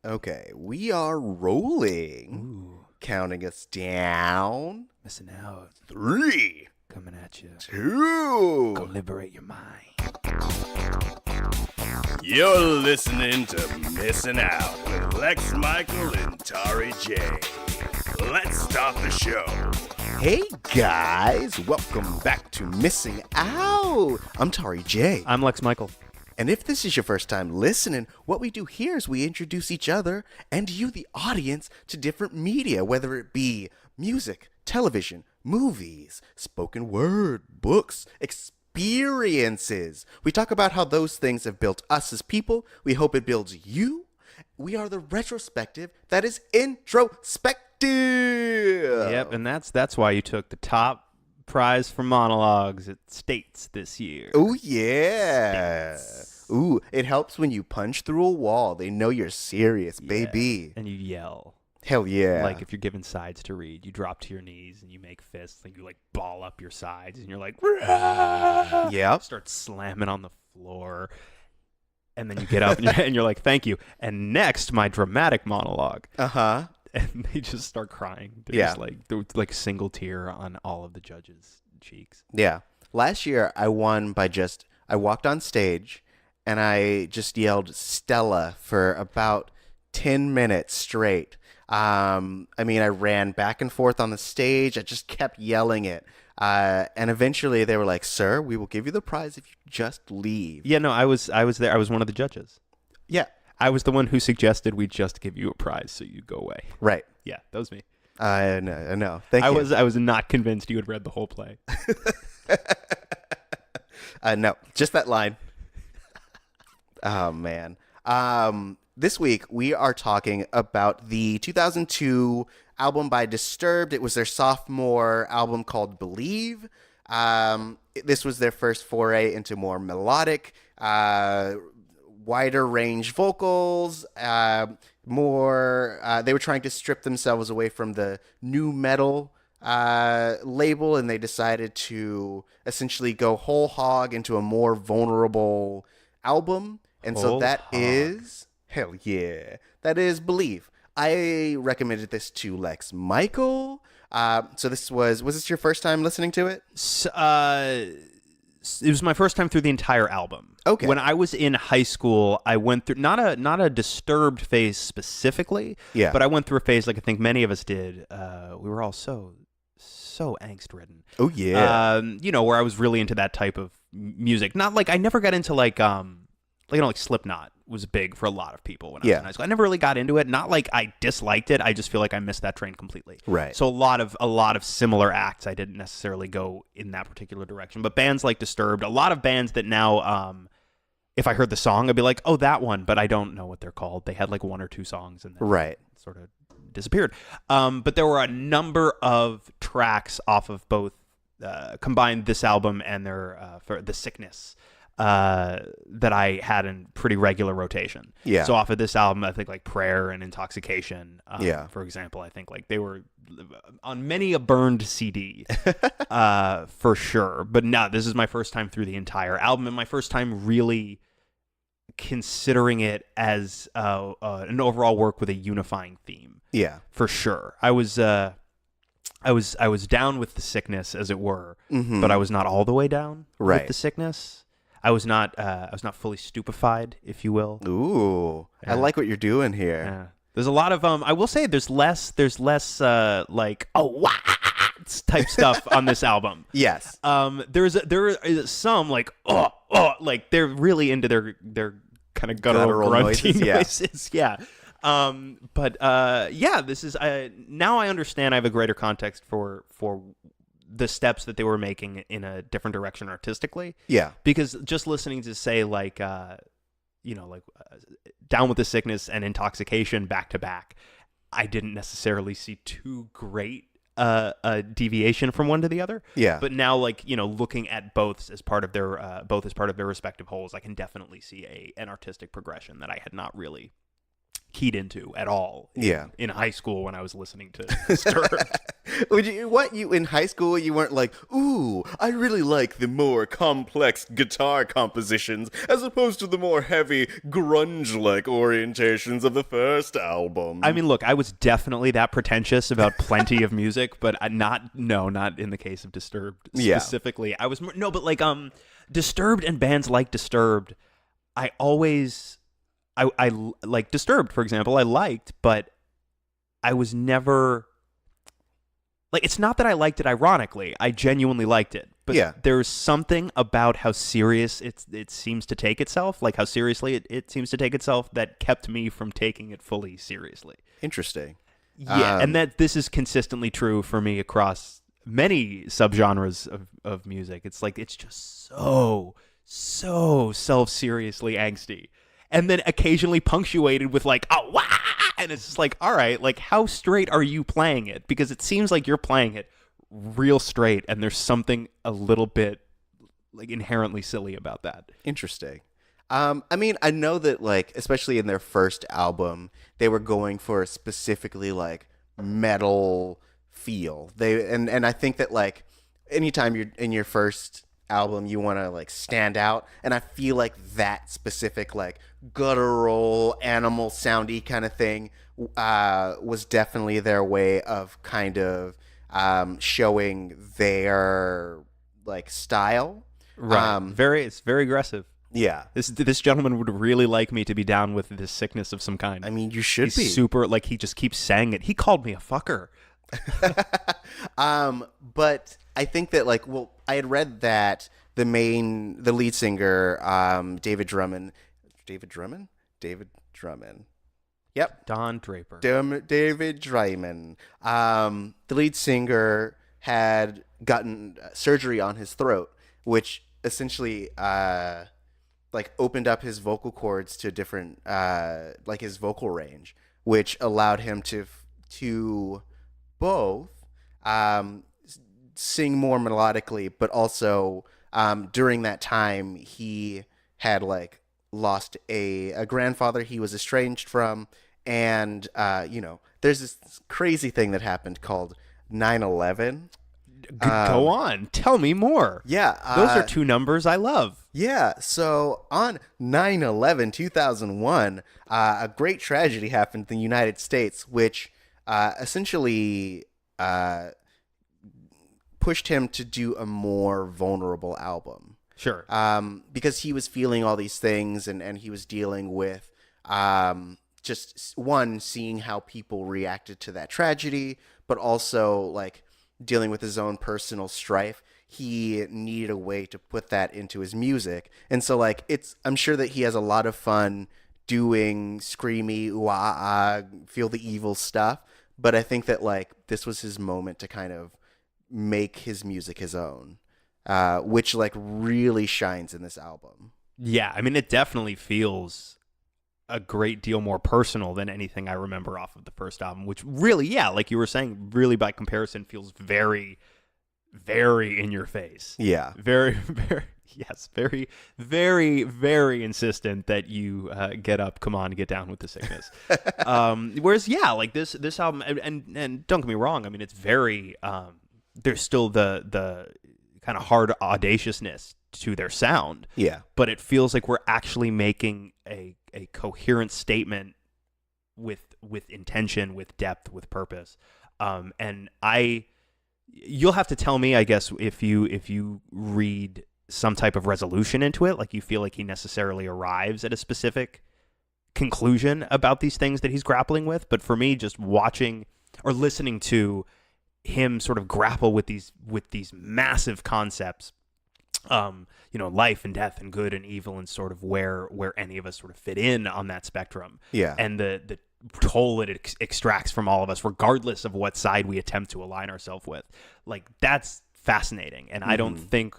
Okay, we are rolling. Ooh, Counting us down. missing out. 3, Coming at you. 2. Go liberate your mind. You're listening to Missing Out with Lex Michael and Tari J. Let's start the show. Hey guys, welcome back to Missing Out. I'm Tari J. I'm Lex Michael. And if this is your first time listening, what we do here is we introduce each other and you, the audience, to different media, whether it be music, television, movies, spoken word, books, experiences. We talk about how those things have built us as people. We hope it builds you. We are the retrospective that is introspective. Yep, and that's why you took the top prize for monologues at States this year. Oh, yeah. States. Ooh, it helps when you punch through a wall. They know you're serious, baby. And you yell. Hell yeah. Like if you're given sides to read, you drop to your knees and you make fists and you like ball up your sides and you're like, Yep. start slamming on the floor. And then you get up and you're like, thank you. And next, my dramatic monologue. Uh-huh. And they just start crying. Yeah. There's like a single tear on all of the judges' cheeks. Yeah. Last year, I won by I walked on stage and I just yelled Stella for about 10 minutes straight. I ran back and forth on the stage. I just kept yelling it. And eventually they were like, sir, we will give you the prize if you just leave. Yeah, no, I was there. I was one of the judges. Yeah. I was the one who suggested we just give you a prize so you go away. Right. Yeah, that was me. No. Thank you. I was not convinced you had read the whole play. No, just that line. Oh, man. This week, we are talking about the 2002 album by Disturbed. It was their sophomore album called Believe. This was their first foray into more melodic, wider range vocals, they were trying to strip themselves away from the new metal label, and they decided to essentially go whole hog into a more vulnerable album. And so that is, hell yeah, that is Believe. I recommended this to Lex Michael. So was this your first time listening to it? It was my first time through the entire album. Okay. When I was in high school, I went through not a Disturbed phase specifically, Yeah. but I went through a phase like I think many of us did. We were all so angst-ridden. Oh yeah. Where I was really into that type of music. Not like I never got into like Slipknot was big for a lot of people when I was in high school. I never really got into it. Not like I disliked it. I just feel like I missed that train completely. Right. So a lot of similar acts, I didn't necessarily go in that particular direction. But bands like Disturbed, a lot of bands that now, if I heard the song, I'd be like, oh, that one. But I don't know what they're called. They had like one or two songs and then sort of disappeared. But there were a number of tracks off of both combined this album and their for The Sickness. That I had in pretty regular rotation. Yeah. So off of this album, I think like Prayer and Intoxication, for example, I think like they were on many a burned CD, for sure. But no, this is my first time through the entire album and my first time really considering it as an overall work with a unifying theme. Yeah. For sure. I was down with The Sickness, as it were, but I was not all the way down with The Sickness. I was not fully stupefied, if you will. Ooh, Yeah. I like what you're doing here. Yeah. There's a lot of I will say there's less like type stuff on this album. Yes. There is some like like they're really into their kind of guttural grunty noises. Yeah. This is now I understand. I have a greater context for the steps that they were making in a different direction artistically. Yeah. Because just listening to say Down with the Sickness and Intoxication back to back, I didn't necessarily see too great a deviation from one to the other. Yeah. But now looking at both as part of their respective wholes, I can definitely see an artistic progression that I had not really keyed into at all. In high school when I was listening to Disturbed. You in high school you weren't like, ooh, I really like the more complex guitar compositions as opposed to the more heavy grunge-like orientations of the first album. I mean, look, I was definitely that pretentious about plenty of music, but not in the case of Disturbed specifically. Yeah. I was no, but like Disturbed and bands like Disturbed, I like Disturbed, for example, I liked, but I was never like, it's not that I liked it ironically. I genuinely liked it. But there's something about how serious it seems to take itself, like how seriously it seems to take itself, that kept me from taking it fully seriously. Interesting. Yeah, and that this is consistently true for me across many subgenres of music. It's like, it's just so self-seriously angsty. And then occasionally punctuated with like, oh, wah! And it's just like, all right, like, how straight are you playing it? Because it seems like you're playing it real straight, and there's something a little bit like inherently silly about that. Interesting. I mean, I know that, like, especially in their first album, they were going for a specifically like metal feel. And I think that, like, anytime you're in your first album, you want to like stand out, and I feel like that specific like guttural animal soundy kind of thing was definitely their way of kind of showing their like style. Right. It's very aggressive. Yeah. This gentleman would really like me to be down with this sickness of some kind. I mean, you should He's be. Super, like, he just keeps saying it. He called me a fucker. But I think that, like, well, I had read that the lead singer, David Drummond. Yep. Don Draper. David Drummond. The lead singer had gotten surgery on his throat, which essentially like opened up his vocal cords to different like his vocal range, which allowed him to both sing more melodically, but also during that time he had like lost a grandfather he was estranged from, and there's this crazy thing that happened called 9/11. Go on. Tell me more. Yeah. Those are two numbers I love. Yeah. So on 9/11/2001, a great tragedy happened in the United States, which essentially pushed him to do a more vulnerable album. Sure. Because he was feeling all these things, and he was dealing with just seeing how people reacted to that tragedy, but also like dealing with his own personal strife. He needed a way to put that into his music. And so like I'm sure that he has a lot of fun doing screamy, ooh, ah, ah, feel the evil stuff. But I think that like this was his moment to kind of make his music his own, which like really shines in this album. Yeah, I mean, it definitely feels a great deal more personal than anything I remember off of the first album, which really, yeah, like you were saying, really by comparison feels very, very in your face. Yeah. Very, very, yes, very, very, very insistent that you get up, come on, get down with the sickness. Whereas, yeah, like this album, and don't get me wrong, I mean, it's very, there's still the kind of hard audaciousness to their sound. Yeah. But it feels like we're actually making a coherent statement with intention, with depth, with purpose. And you'll have to tell me, I guess, if you read some type of resolution into it, like you feel like he necessarily arrives at a specific conclusion about these things that he's grappling with. But for me, just watching or listening to him sort of grapple with these massive concepts, life and death and good and evil, and sort of where any of us sort of fit in on that spectrum. Yeah. And the toll it extracts from all of us, regardless of what side we attempt to align ourselves with. Like, that's fascinating. And I don't think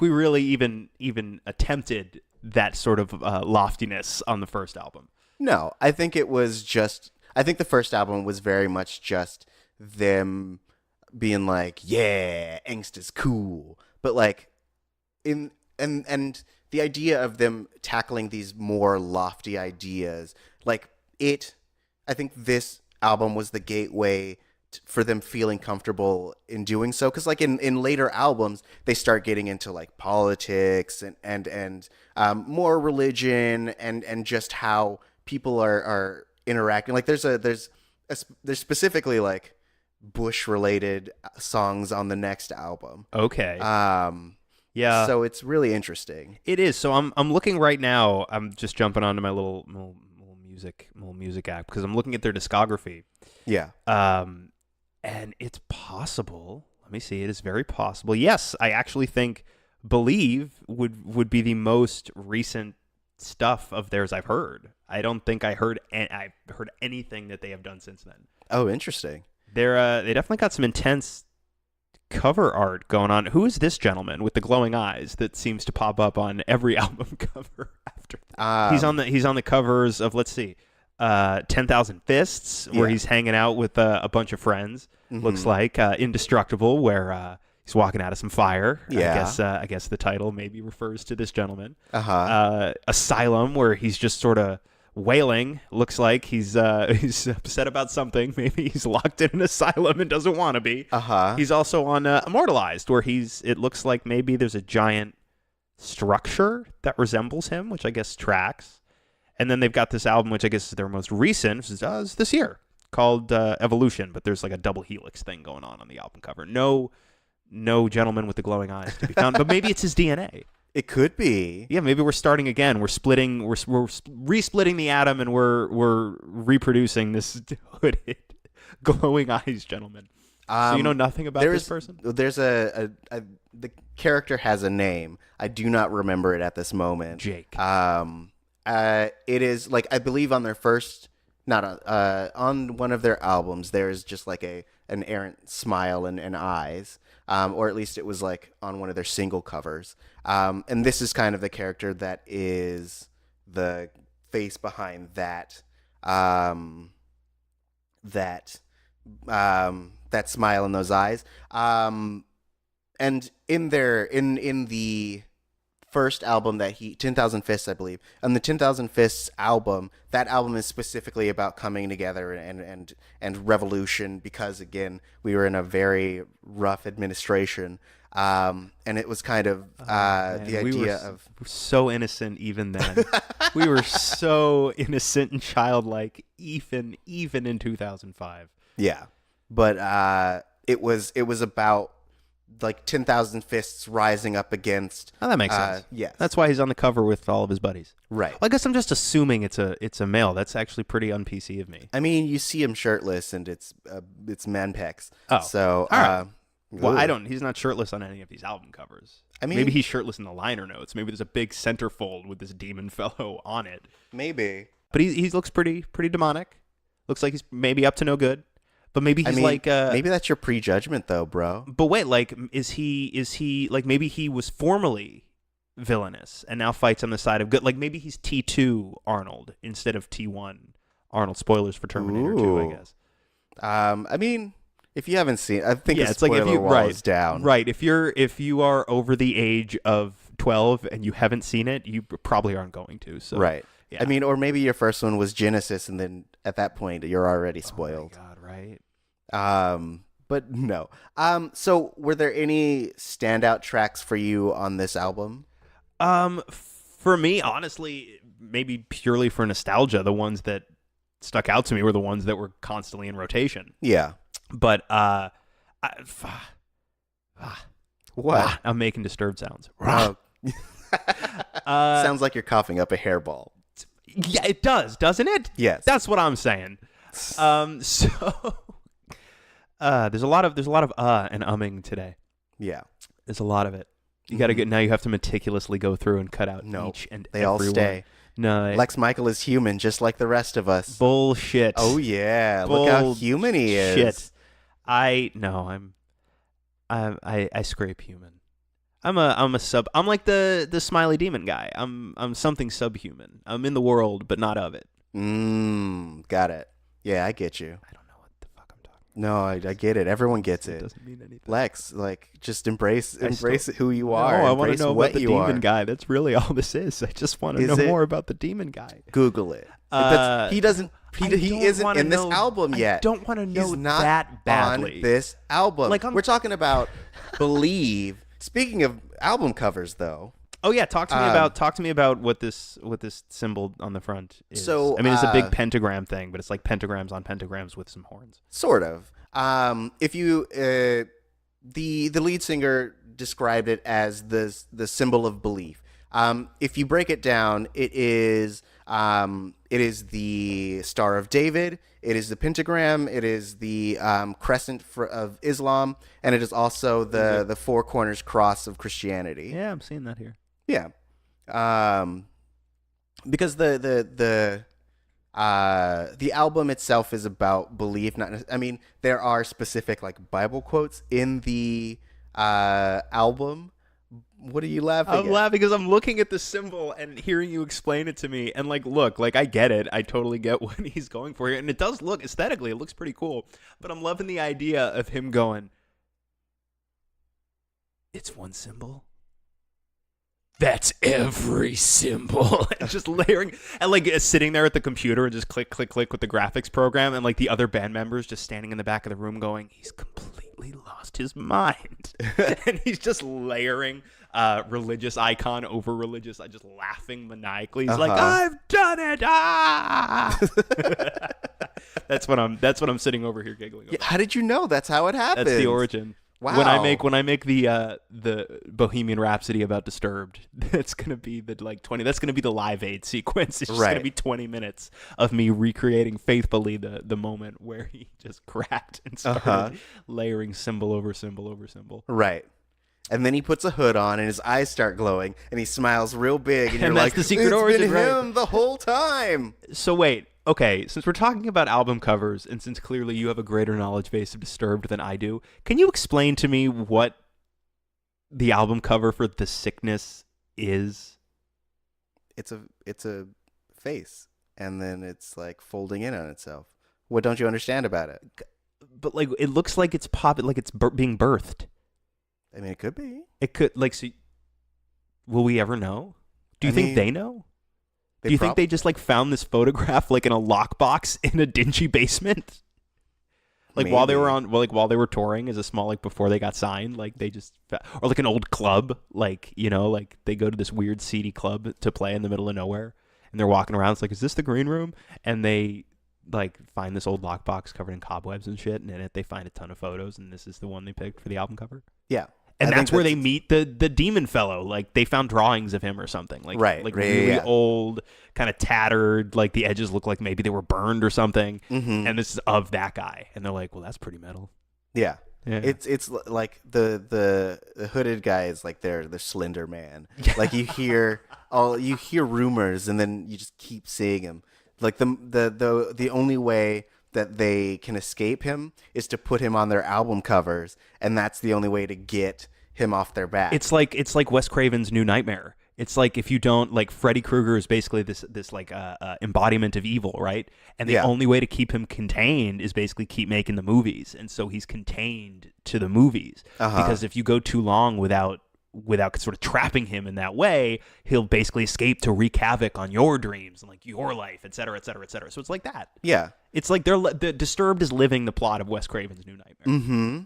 we really even attempted that sort of loftiness on the first album. No, I think the first album was very much just them being like, yeah, angst is cool. But like and the idea of them tackling these more lofty ideas, like I think this album was the gateway for them feeling comfortable in doing so, because like in later albums they start getting into like politics and more religion and just how people are interacting. Like there's specifically like Bush related songs on the next album. Okay. Yeah. So it's really interesting. It is. So I'm looking right now. I'm just jumping onto my little music app because I'm looking at their discography. Yeah. And it's possible. Let me see. It is very possible. Yes, I actually think Believe would be the most recent stuff of theirs I've heard. I don't think I've heard anything that they have done since then. Oh, interesting. They definitely got some intense cover art going on. Who is this gentleman with the glowing eyes that seems to pop up on every album cover after that? He's on the covers of, let's see, 10,000 Fists, where he's hanging out with a bunch of friends. Mm-hmm. Looks like Indestructible, where he's walking out of some fire. Yeah. I guess the title maybe refers to this gentleman. Asylum, where he's just sort of wailing. Looks like he's upset about something. Maybe he's locked in an asylum and doesn't want to be. He's also on Immortalized, where it looks like maybe there's a giant structure that resembles him, which I guess tracks. And then they've got this album, which I guess is their most recent, is this year, called Evolution. But there's like a double helix thing going on the album cover. No gentleman with the glowing eyes to be found. But maybe it's his DNA. It could be. Yeah, maybe we're starting again. We're resplitting the atom, and we're reproducing this hooded, glowing eyes gentleman. So you know nothing about this person? There's the character has a name. I do not remember it at this moment. Jake. It is like, I believe on their first, on one of their albums, there's just like an errant smile and eyes, or at least it was like on one of their single covers. And this is kind of the character that is the face behind that smile and those eyes. And in the first album that 10,000 Fists, I believe, on the 10,000 Fists album, that album is specifically about coming together and revolution, because again, we were in a very rough administration, and it was kind of the idea of we're so innocent even then. We were so innocent and childlike even in 2005. Yeah, but it was about like 10,000 Fists rising up against. Oh, that makes sense. Yes, that's why he's on the cover with all of his buddies. Right. Well, I guess I'm just assuming it's a male. That's actually pretty un-PC of me. I mean, you see him shirtless, and it's man pecs. Oh, so all right. Well, he's not shirtless on any of these album covers. I mean, maybe he's shirtless in the liner notes. Maybe there's a big centerfold with this demon fellow on it. Maybe. But he looks pretty demonic. Looks like he's maybe up to no good. But maybe he's maybe that's your prejudgment though, bro. But wait, like, is he like, maybe he was formerly villainous and now fights on the side of good? Like, maybe he's T2 Arnold instead of T1 Arnold. Spoilers for Terminator 2, I guess. I mean, if you haven't seen, I think it's like if you is down. Right. If you are over the age of 12 and you haven't seen it, you probably aren't going to. So right. Yeah. I mean, or maybe your first one was Genesis, and then at that point you're already spoiled. Oh my God, right. But no. So were there any standout tracks for you on this album? For me, honestly, maybe purely for nostalgia, the ones that stuck out to me were the ones that were constantly in rotation. Yeah. But what? I'm making disturbed sounds. Sounds like you're coughing up a hairball. Yeah, it does, doesn't it? Yes. That's what I'm saying. So there's a lot of and umming today. Yeah. There's a lot of it. You got to get, now you have to meticulously go through and cut out each and they every all stay. One. No, Lex Michael is human, just like the rest of us. Bullshit. Oh yeah, look how human he is. Shit. I scrape human. I'm like the smiley demon guy. I'm something subhuman. I'm in the world, but not of it. Got it. Yeah, I get you. I don't know what the fuck I'm talking about. No, I get it. Everyone gets it. It doesn't mean anything. Lex, like, just embrace who you are. No, I want to know about the demon are. guy. That's really all this is. I just want to know more about the demon guy. Google it. He doesn't He isn't in this album yet. I don't want to know He's not that badly. on this album. Like, we're talking about Believe. Speaking of album covers, though. Oh yeah, talk to me about what this symbol on the front is. So I mean, it's a big pentagram thing, but it's like pentagrams on pentagrams with some horns. Sort of. If you the lead singer described it as the symbol of belief. If you break it down, it is the Star of David, it is the pentagram, it is the crescent of Islam, and it is also the four corners cross of Christianity. Yeah, I'm seeing that here. Yeah, because the album itself is about belief. There are specific like Bible quotes in the album. What are you laughing at? I'm laughing because I'm looking at the symbol and hearing you explain it to me. And look, I get it. I totally get what he's going for here. And it does look, aesthetically, it looks pretty cool. But I'm loving the idea of him going, it's one symbol. That's every symbol. And just layering and sitting there at the computer and just click, click, click with the graphics program. And the other band members just standing in the back of the room going, he's completely lost his mind. And he's just layering religious icon over religious, just laughing maniacally. He's like, I've done it. Ah! That's what I'm sitting over here giggling over. Yeah, how did you know that's how it happened? That's the origin. Wow. When I make the Bohemian Rhapsody about Disturbed, that's gonna be the 20. That's gonna be the Live Aid sequence. It's just gonna be 20 minutes of me recreating faithfully the moment where he just cracked and started layering symbol over symbol over symbol. Right. And then he puts a hood on, and his eyes start glowing, and he smiles real big, and you're that's like, the secret it's origin, been him the whole time. So wait. Okay, since we're talking about album covers, and since clearly you have a greater knowledge base of Disturbed than I do, can you explain to me what the album cover for The Sickness is? It's a face, and then it's folding in on itself. What don't you understand about it? But it looks like it's being birthed. I mean, it could be. It could so. Will we ever know? Do you think they know? Do you think they just found this photograph in a lockbox in a dingy basement? While they were touring as a small before they got signed, they just or an old club, they go to this weird seedy club to play in the middle of nowhere, and they're walking around. It's is this the green room? And they find this old lockbox covered in cobwebs and shit, and in it they find a ton of photos, and this is the one they picked for the album cover. Yeah. And that's where they meet the demon fellow. They found drawings of him or something. Really old, kind of tattered. The edges look like maybe they were burned or something. Mm-hmm. And this is of that guy. And they're like, well, that's pretty metal. Yeah. It's like the hooded guy is the Slender Man. You hear rumors, and then you just keep seeing him. The only way that they can escape him is to put him on their album covers, and that's the only way to get him off their back. It's like Wes Craven's New Nightmare. It's if you don't Freddy Krueger is basically this embodiment of evil, right? And the only way to keep him contained is basically keep making the movies, and so he's contained to the movies. Because if you go too long without sort of trapping him in that way, he'll basically escape to wreak havoc on your dreams and your life, et cetera, et cetera, et cetera. So it's like that. Yeah. It's the Disturbed is living the plot of Wes Craven's New Nightmare.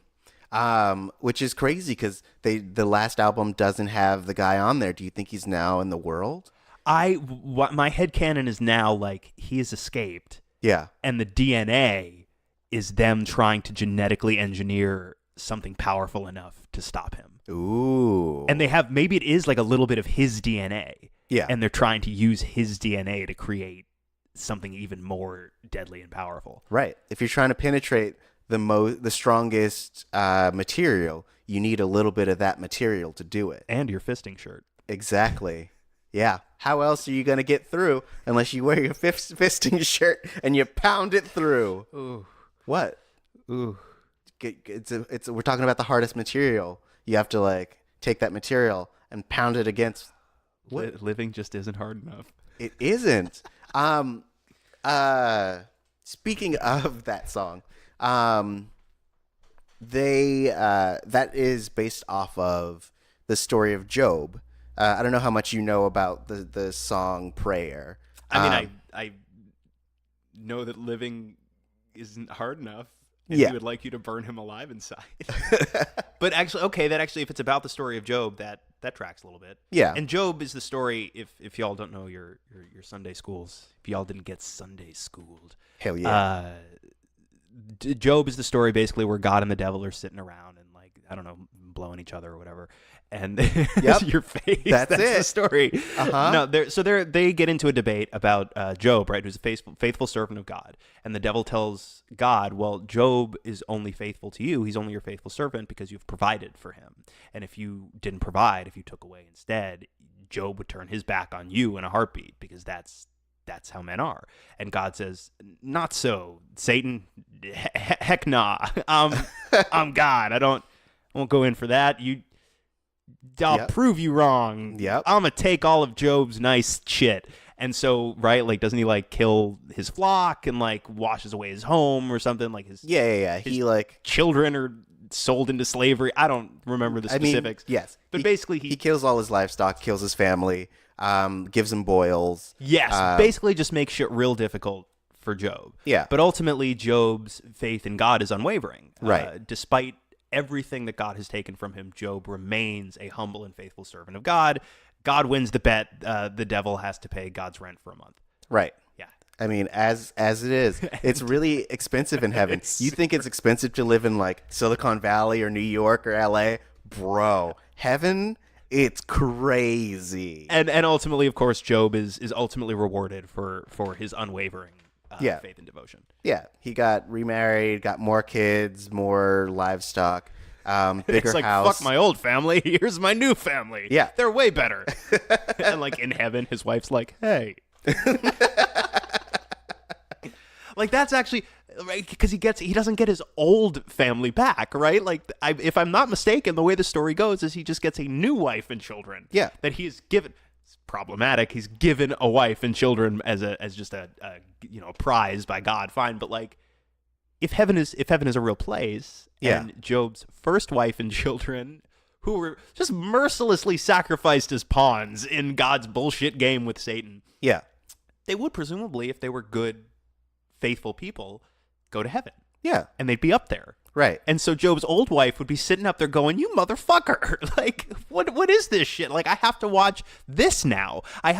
Mm-hmm. Which is crazy because the last album doesn't have the guy on there. Do you think he's now in the world? My headcanon is now he has escaped. Yeah. And the DNA is them trying to genetically engineer something powerful enough to stop him. Ooh. And they have, maybe it is a little bit of his DNA. Yeah. And they're trying to use his DNA to create something even more deadly and powerful. Right. If you're trying to penetrate the strongest material, you need a little bit of that material to do it. And your fisting shirt. Exactly. Yeah. How else are you going to get through unless you wear your fisting shirt and you pound it through? Ooh. What? Ooh. We're talking about the hardest material. You have to take that material and pound it against. What? Living just isn't hard enough. It isn't. Speaking of that song, that is based off of the story of Job. I don't know how much you know about the song Prayer. I know that living isn't hard enough. And Yeah. he would like you to burn him alive inside. But actually, okay, if it's about the story of Job, that tracks a little bit. Yeah. And Job is the story, if y'all don't know your Sunday schools, if y'all didn't get Sunday schooled. Hell yeah. Job is the story basically where God and the devil are sitting around and like, I don't know, blowing each other or whatever. And Yep. your face. That's it. The story. Uh-huh. No, they get into a debate about Job, right, who's a faithful servant of God. And the devil tells God, well, Job is only faithful to you. He's only your faithful servant because you've provided for him. And if you didn't provide, if you took away instead, Job would turn his back on you in a heartbeat because that's how men are. And God says, not so, Satan. Heck nah. I'm God. I won't go in for that. I'll Yep. prove you wrong. Yep. I'm gonna take all of Job's nice shit. And so, right, like, doesn't he like kill his flock and like washes away his home or something? Like his Yeah. He like children are sold into slavery. I don't remember the specifics. Yes. But basically he kills all his livestock, kills his family, gives him boils. Yes, basically just makes shit real difficult for Job. Yeah. But ultimately, Job's faith in God is unwavering. Right. Despite everything that God has taken from him, Job remains a humble and faithful servant of God. God wins the bet. The devil has to pay God's rent for a month. Right. Yeah. I mean, as it is, it's really expensive in heaven. You think it's expensive to live in like Silicon Valley or New York or LA? Bro, heaven, it's crazy. And ultimately, of course, Job is ultimately rewarded for his unwavering faith and devotion. Yeah, he got remarried, got more kids, more livestock, bigger It's like, house. fuck my old family, here's my new family. Yeah. They're way better. And like in heaven, his wife's like, hey. Like that's actually, right, because he doesn't get his old family back, right? Like if I'm not mistaken, the way the story goes is he just gets a new wife and children. Yeah. That he is given. It's problematic. He's given a wife and children as just a prize by God. Fine, but like if heaven is a real place, and Job's first wife and children, who were just mercilessly sacrificed as pawns in God's bullshit game with Satan, they would presumably, if they were good, faithful people, go to heaven. Yeah. And they'd be up there. Right. And so Job's old wife would be sitting up there going, you motherfucker. Like, what is this shit? Like, I have to watch this now. I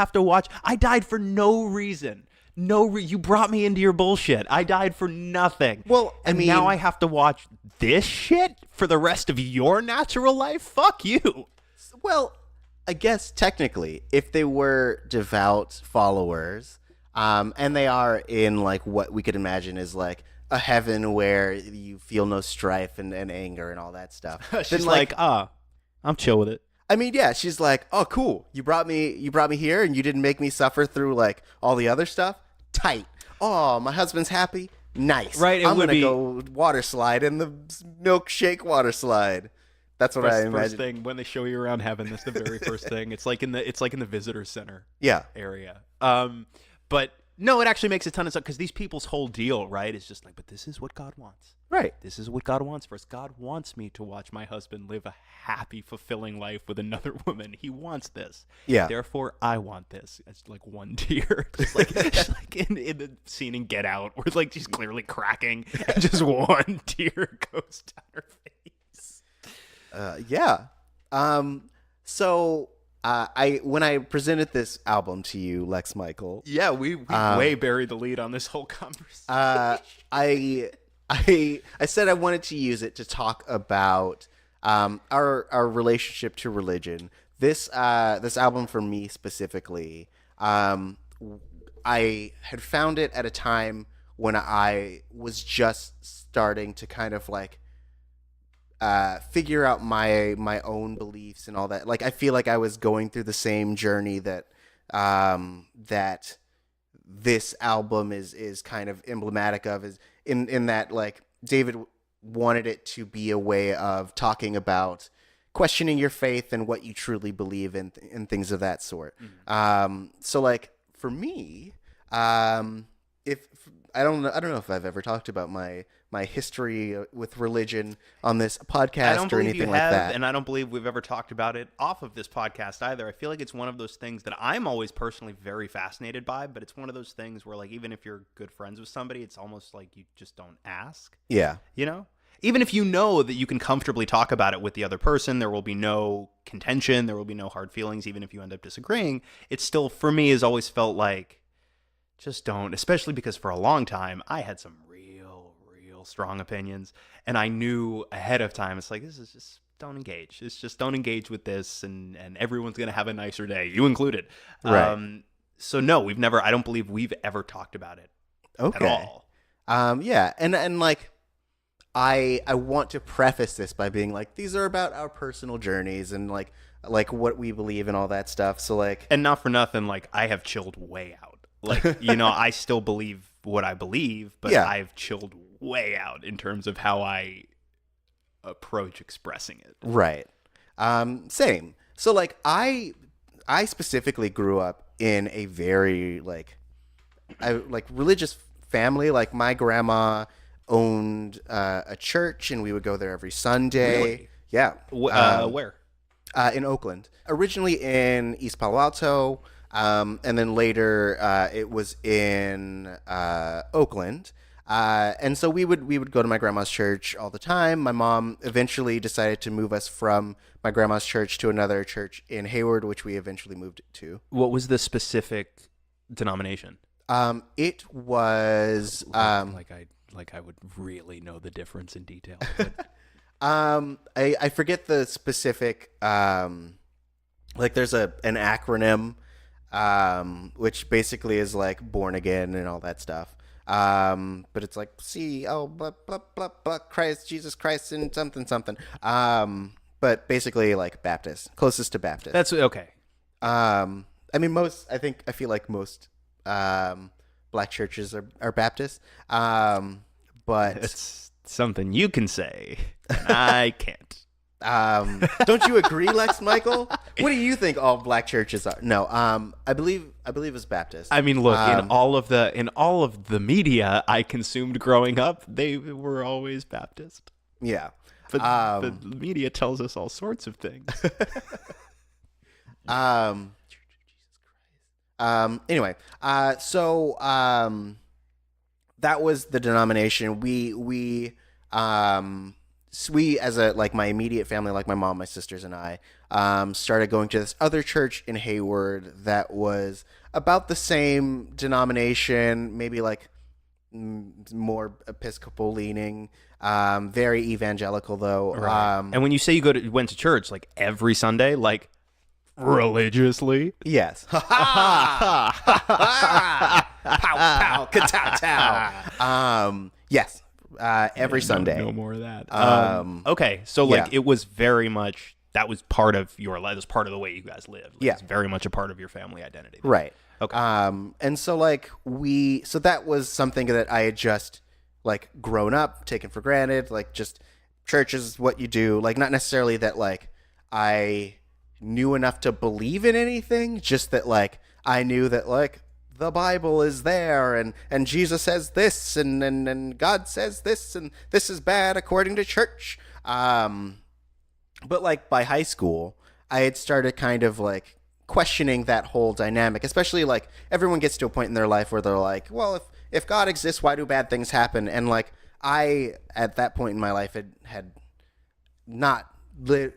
died for no reason. You brought me into your bullshit. I died for nothing. Well, and now I have to watch this shit for the rest of your natural life? Fuck you. Well, I guess technically, if they were devout followers, and they are in like what we could imagine is like a heaven where you feel no strife and anger and all that stuff. She's like, I'm chill with it. I mean, yeah, she's like, oh, cool. You brought me here and you didn't make me suffer through like all the other stuff. Tight. Oh, my husband's happy. Nice. Right. I'm going to go water slide in the milkshake water slide. That's what I imagine. First thing when they show you around heaven, that's the very first thing. It's like in the visitor center area. But no, it actually makes a ton of sense because these people's whole deal, right, is just like, but this is what God wants. Right. This is what God wants for us. God wants me to watch my husband live a happy, fulfilling life with another woman. He wants this. Yeah. Therefore, I want this. It's like one tear. Just like in the scene in Get Out where like she's clearly cracking and just one tear goes down her face. Yeah. So when I presented this album to you, Lex Michael. Yeah, we way buried the lead on this whole conversation. I said I wanted to use it to talk about our relationship to religion. This album for me specifically, I had found it at a time when I was just starting to kind of like figure out my own beliefs and all that. Like I feel like I was going through the same journey that that this album is kind of emblematic of, is in that like David wanted it to be a way of talking about questioning your faith and what you truly believe in and things of that sort. So like for me, if I don't know if I've ever talked about my history with religion on this I podcast don't or believe anything you like have, that. and I don't believe we've ever talked about it off of this podcast either. I feel like it's one of those things that I'm always personally very fascinated by, but it's one of those things where, like, even if you're good friends with somebody, it's almost like you just don't ask, Yeah. you know? Even if you know that you can comfortably talk about it with the other person, there will be no contention, there will be no hard feelings, even if you end up disagreeing. It's still, for me, has always felt like, just don't, especially because for a long time, I had some real strong opinions, and I knew ahead of time, it's like, this is just, don't engage. It's just, don't engage with this, and everyone's going to have a nicer day, you included. Right. So no, I don't believe we've ever talked about it Okay. at all. Yeah. And like, I want to preface this by being like, these are about our personal journeys and like what we believe and all that stuff. So like, And not for nothing, like, I have chilled way out. Like, I still believe what I believe, but Yeah. I've chilled way out in terms of how I approach expressing it. right. Same. So like, I specifically grew up in a very like religious family. Like my grandma owned a church, and we would go there every Sunday. Really? Yeah. Where? In Oakland. Originally in East Palo Alto, and then later it was in Oakland. And so we would go to my grandma's church all the time. My mom eventually decided to move us from my grandma's church to another church in Hayward, which we eventually moved to. What was the specific denomination? It was Like I would really know the difference in detail. I forget the specific like there's an acronym which basically is like born again and all that stuff. But it's like blah blah blah blah Christ, Jesus Christ, and something. But basically like Baptist, closest to Baptist. That's okay. I mean I feel like most black churches are Baptist. But It's something you can say, and I can't. Don't you agree, Lex Michael? What do you think all black churches are? No, I believe it's Baptist. I mean, look, in all of the media I consumed growing up, they were always Baptist. Yeah. But the media tells us all sorts of things. Anyway, so that was the denomination. We as a like my immediate family, like my mom, my sisters, and I, started going to this other church in Hayward that was about the same denomination, maybe like more Episcopal leaning, very evangelical though. Right. And when you say you went to church like every Sunday, like religiously? Yes. Pow pow ka-tow-tow. Yes. Every Sunday. No more of that. Okay, so like it was very much that was part of your life. It was part of the way you guys lived. Like, it's very much a part of your family identity. Right. Okay. And so like so that was something that I had just like grown up, taken for granted. Like just church is what you do. Like not necessarily that like I knew enough to believe in anything, just that like I knew that like the Bible is there and Jesus says this and God says this and this is bad according to church. But like by high school, I had started kind of like questioning that whole dynamic, especially like everyone gets to a point in their life where they're like, well, if God exists, why do bad things happen? And like I, at that point in my life, had not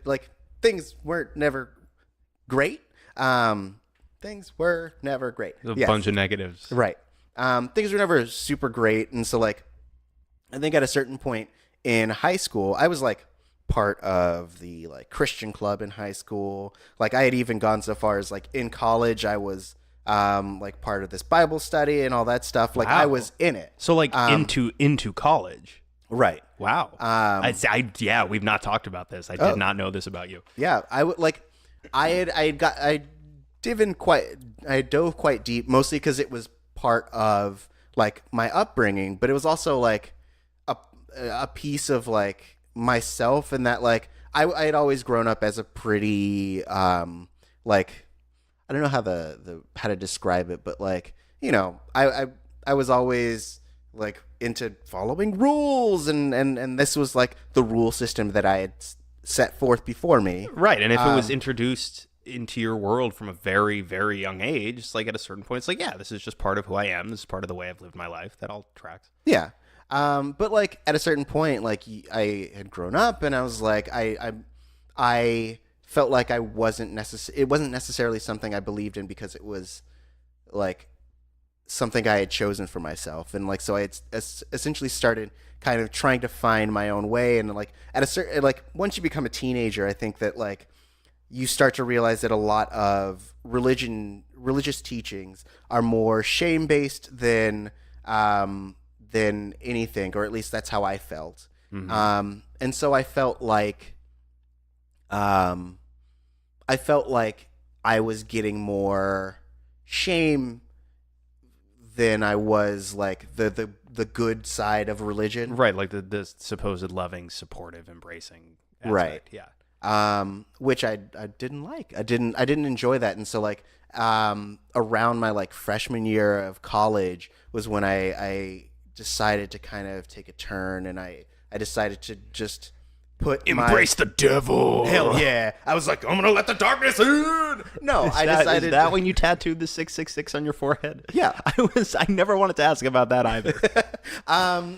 like things weren't never great. Things were never great. A bunch of negatives. Right. Things were never super great. And so like, I think at a certain point in high school, I was like part of the like Christian club in high school. Like I had even gone so far as like in college, I was like part of this Bible study and all that stuff. Like I was in it. So like into college. Right. Wow. Yeah, we've not talked about this. I did not know this about you. Yeah. I would like, I dove quite deep, mostly because it was part of like my upbringing, but it was also like a piece of like myself, and that like I had always grown up as a pretty like I don't know how how to describe it, but like I was always like into following rules, and this was like the rule system that I had set forth before me. Right, and if it was introduced into your world from a very, very young age, it's like at a certain point, it's like, yeah, this is just part of who I am. This is part of the way I've lived my life. That all tracks. Yeah. But like at a certain point, like I had grown up, and I was like, I felt like it wasn't necessarily something I believed in because it was like something I had chosen for myself, and like so I had essentially started kind of trying to find my own way, and like at a certain like once you become a teenager, I think that like you start to realize that a lot of religious teachings are more shame based than anything, or at least that's how I felt. Mm-hmm. And so I felt like I was getting more shame than I was like the good side of religion. Right, like the supposed loving, supportive, embracing aspect. Right. Yeah. Which I didn't like. I didn't enjoy that. And so like around my like freshman year of college was when I decided to kind of take a turn, and I decided to just embrace the devil. Hell yeah. I was like, I'm going to let the darkness in. No, I decided. Is that when you tattooed the 666 on your forehead? Yeah. I never wanted to ask about that either.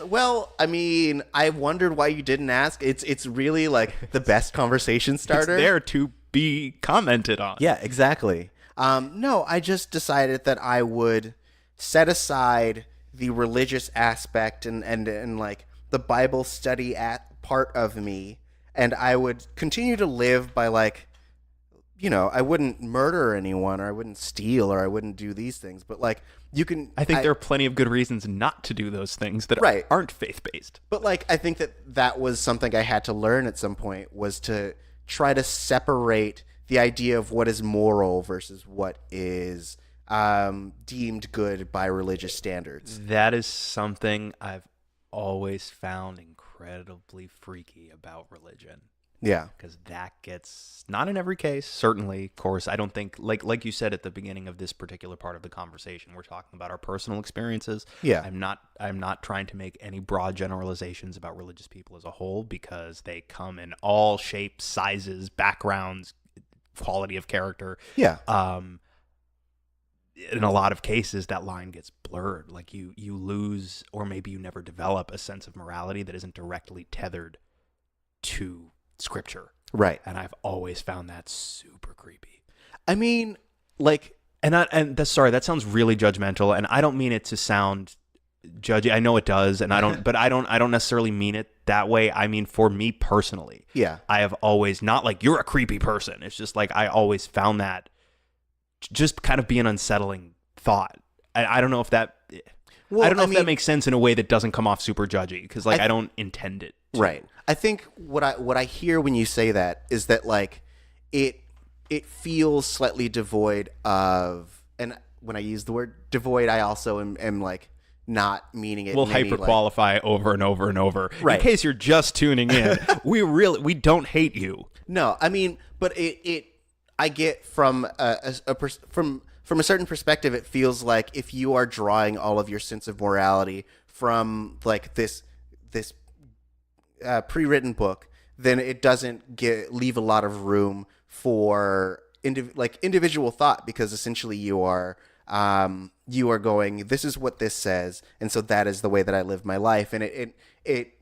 Well, I mean, I wondered why you didn't ask. It's really like the best conversation starter. It's there to be commented on. Yeah, exactly. No, I just decided that I would set aside the religious aspect and like the Bible study part of me, and I would continue to live by like, you know, I wouldn't murder anyone, or I wouldn't steal, or I wouldn't do these things, but like I think there are plenty of good reasons not to do those things that right. aren't faith-based. But like I think that was something I had to learn at some point, was to try to separate the idea of what is moral versus what is deemed good by religious standards. That is something I've always found incredibly freaky about religion. Yeah. Because that gets, not in every case, certainly, of course, I don't think, like you said at the beginning of this particular part of the conversation, we're talking about our personal experiences. Yeah. I'm not trying to make any broad generalizations about religious people as a whole, because they come in all shapes, sizes, backgrounds, quality of character. Yeah. In a lot of cases, that line gets blurred. Like you lose, or maybe you never develop, a sense of morality that isn't directly tethered to scripture. Right. And I've always found that super creepy. I mean, like, sorry, that sounds really judgmental, and I don't mean it to sound judgy. I know it does, and I don't necessarily mean it that way. I mean, for me personally, yeah, I have always, not like you're a creepy person. It's just like I always found that just kind of be an unsettling thought. I don't know if that. Well, I don't know if that makes sense in a way that doesn't come off super judgy, because like I don't intend it to. Right. I think what I hear when you say that is that like it feels slightly devoid of, and when I use the word devoid, I also am like not meaning it. We'll hyper qualify over and over and over. Right. In case you're just tuning in, we don't hate you. No, I mean, but I get from from a certain perspective, it feels like if you are drawing all of your sense of morality from like this pre-written book, then it doesn't leave a lot of room for individual thought, because essentially you are going, this is what this says, and so that is the way that I live my life, and it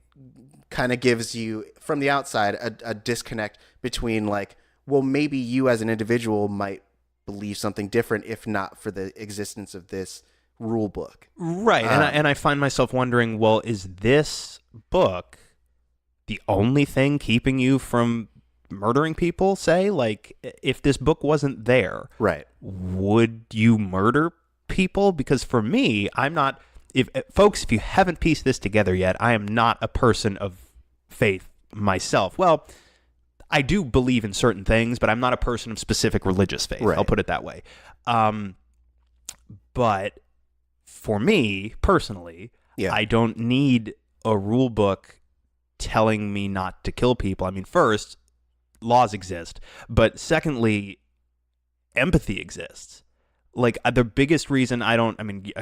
kind of gives you from the outside a disconnect between like, well, maybe you as an individual might believe something different if not for the existence of this rule book. Right. And I find myself wondering, well, is this book the only thing keeping you from murdering people, say? Like, if this book wasn't there, right, would you murder people? Because for me, I'm not, if you haven't pieced this together yet, I am not a person of faith myself. Well, I do believe in certain things, but I'm not a person of specific religious faith. Right. I'll put it that way. But for me personally, I don't need a rule book telling me not to kill people. I mean, first, laws exist, but secondly, empathy exists. like the biggest reason I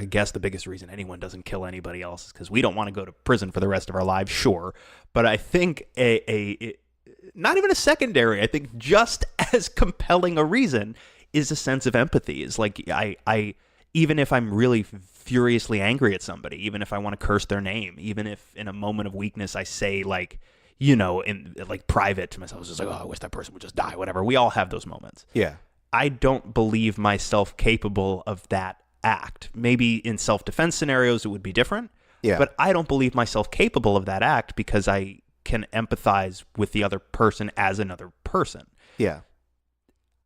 guess the biggest reason anyone doesn't kill anybody else is because we don't want to go to prison for the rest of our lives, sure. But I think not even a secondary, I think just as compelling a reason is a sense of empathy. Is like, I even if I'm really furiously angry at somebody, even if I want to curse their name, even if in a moment of weakness I say, like, you know, in like private to myself, just like, oh, I wish that person would just die, whatever. We all have those moments. Yeah. I don't believe myself capable of that act. Maybe in self-defense scenarios it would be different. Yeah. But I don't believe myself capable of that act because I can empathize with the other person as another person. Yeah.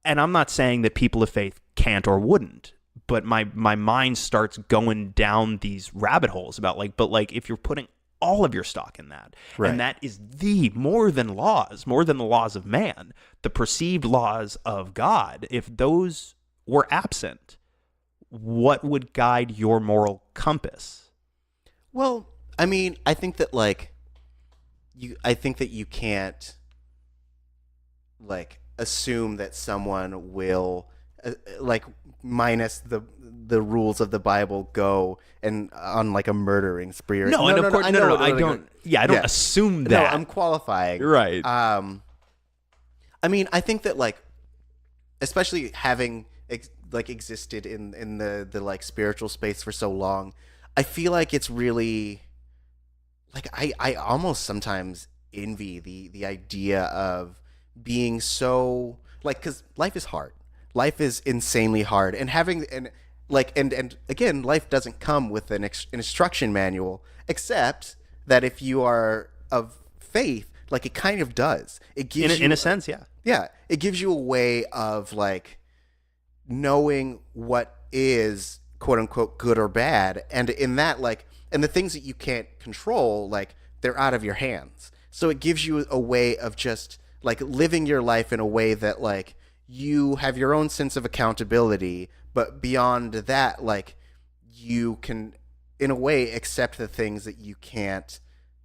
And I'm not saying that people of faith can't or wouldn't, but my mind starts going down these rabbit holes about like, but like if you're putting all of your stock in that, right. and that is more than the laws of man, the perceived laws of God, if those were absent, what would guide your moral compass? Well, I mean, I think that you can't like assume that someone will like minus the rules of the Bible go and on like a murdering spree. I don't assume that. No, I'm qualifying. Right. I mean, I think that like, especially having existed in the like spiritual space for so long, I feel like it's really like I almost sometimes envy the idea of being so like, because life is hard. Life is insanely hard, and and again, life doesn't come with an instruction manual, except that if you are of faith, like it kind of does. It gives in a sense, yeah. Yeah, it gives you a way of like knowing what is quote unquote good or bad, and in that like, and the things that you can't control, like they're out of your hands. So it gives you a way of just like living your life in a way that like you have your own sense of accountability, but beyond that, like you can in a way accept the things that you can't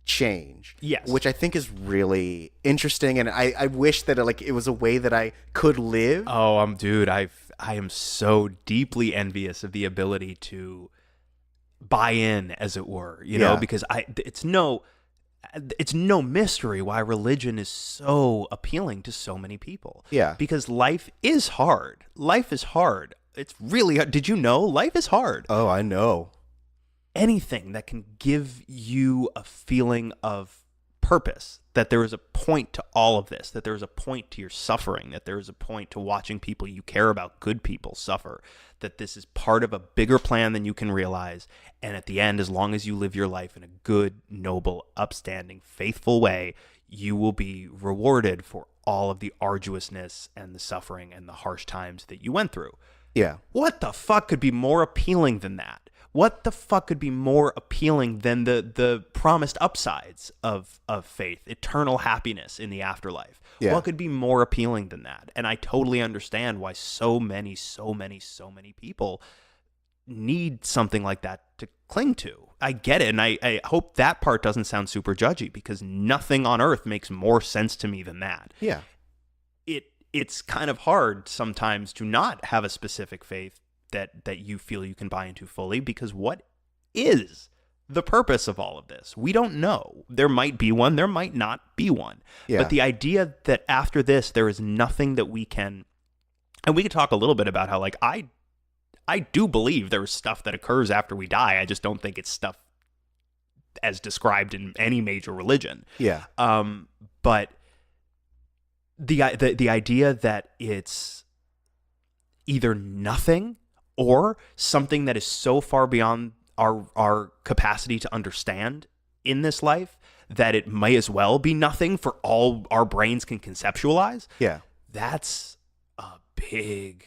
change. Yes. Which I think is really interesting, and I wish that it was a way that I could live. Oh, dude, I am so deeply envious of the ability to buy in, as it were, you know, because it's no mystery why religion is so appealing to so many people. Yeah. Because life is hard. Life is hard. It's really hard. Did you know life is hard? Oh, I know. Anything that can give you a feeling of purpose, that there is a point to all of this, that there is a point to your suffering, that there is a point to watching people you care about, good people, suffer, that this is part of a bigger plan than you can realize. And at the end, as long as you live your life in a good, noble, upstanding, faithful way, you will be rewarded for all of the arduousness and the suffering and the harsh times that you went through. Yeah. What the fuck could be more appealing than that? What the fuck could be more appealing than the promised upsides of faith, eternal happiness in the afterlife? Yeah. What could be more appealing than that? And I totally understand why so many people need something like that to cling to. I get it, and I hope that part doesn't sound super judgy, because nothing on earth makes more sense to me than that. Yeah. It's kind of hard sometimes to not have a specific faith that you feel you can buy into fully, because what is the purpose of all of this? We don't know. There might be one, there might not be one. Yeah. But the idea that after this there is nothing that we can, and we could talk a little bit about how like I do believe there is stuff that occurs after we die. I just don't think it's stuff as described in any major religion. Yeah. But the idea that it's either nothing or something that is so far beyond our capacity to understand in this life that it may as well be nothing for all our brains can conceptualize. Yeah. That's a big,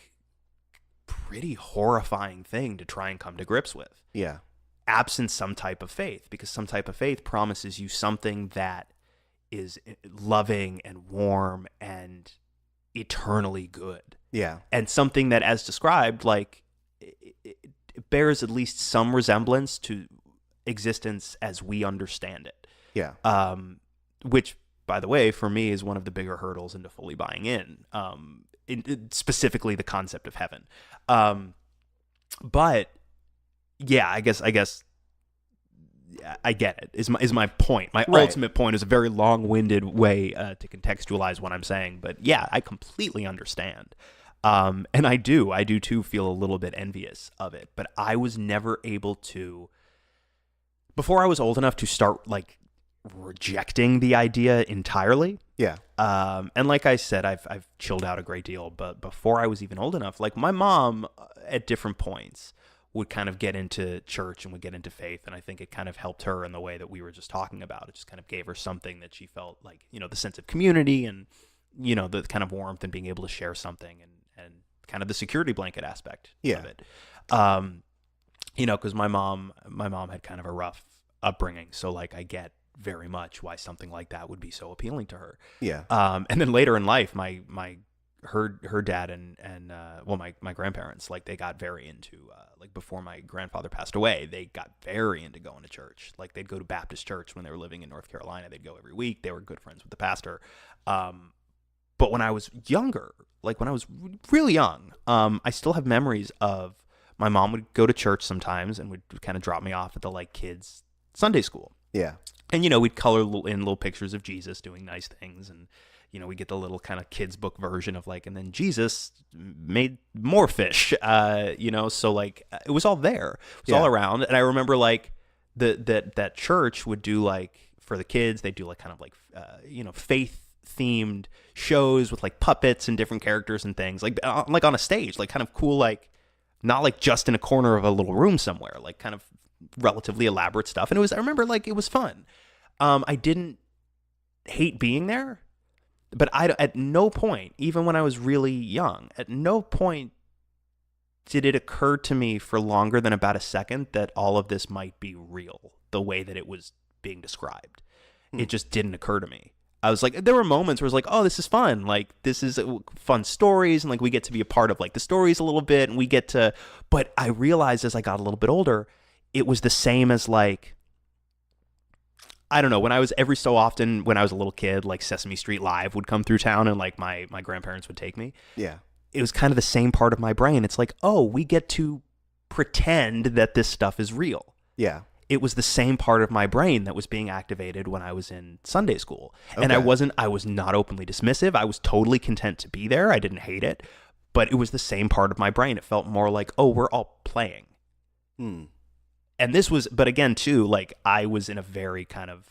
pretty horrifying thing to try and come to grips with. Yeah. Absent some type of faith, because some type of faith promises you something that is loving and warm and eternally good. Yeah. And something that, as described, like it bears at least some resemblance to existence as we understand it. Yeah. Which, by the way, for me is one of the bigger hurdles into fully buying in specifically the concept of heaven. But yeah, I guess I get it. Is my point. My Right. ultimate point is a very long-winded way to contextualize what I'm saying. But yeah, I completely understand. And I do too feel a little bit envious of it. But I was never able to, before I was old enough to start like rejecting the idea entirely. Yeah. And like I said, I've chilled out a great deal. But before I was even old enough, like my mom at different points would kind of get into church and would get into faith. And I think it kind of helped her in the way that we were just talking about. It just kind of gave her something that she felt like, you know, the sense of community and, you know, the kind of warmth and being able to share something and kind of the security blanket aspect of it. You know, because my mom had kind of a rough upbringing. So like I get very much why something like that would be so appealing to her. Yeah. And then later in life, her dad and my grandparents, like they got very into like before my grandfather passed away, they got very into going to church. Like they'd go to Baptist church when they were living in North Carolina. They'd go every week. They were good friends with the pastor. But when I was younger, like when I was really young, I still have memories of my mom would go to church sometimes and would kind of drop me off at the like kids Sunday school. Yeah. And, you know, we'd color in little pictures of Jesus doing nice things. And, you know, we get the little kind of kids book version of like, and then Jesus made more fish, you know, so like it was all there. It was all around. And I remember like that church would do like for the kids, they do like kind of like, you know, faith themed shows with like puppets and different characters and things like on a stage, like kind of cool, like not like just in a corner of a little room somewhere, like kind of relatively elaborate stuff. And I remember like it was fun. I didn't hate being there, but at no point, even when I was really young, at no point did it occur to me for longer than about a second that all of this might be real the way that it was being described. It just didn't occur to me. I was like, there were moments where I was like, oh, this is fun. Like, this is fun stories. And like, we get to be a part of like the stories a little bit and we get to, but I realized as I got a little bit older, it was the same as like, I don't know, when I was every so often when I was a little kid, like Sesame Street Live would come through town and like my grandparents would take me. Yeah. It was kind of the same part of my brain. It's like, oh, we get to pretend that this stuff is real. Yeah. It was the same part of my brain that was being activated when I was in Sunday school. Okay. And I was not openly dismissive. I was totally content to be there. I didn't hate it, but it was the same part of my brain. It felt more like, oh, we're all playing. And this was, but again, too, like I was in a very kind of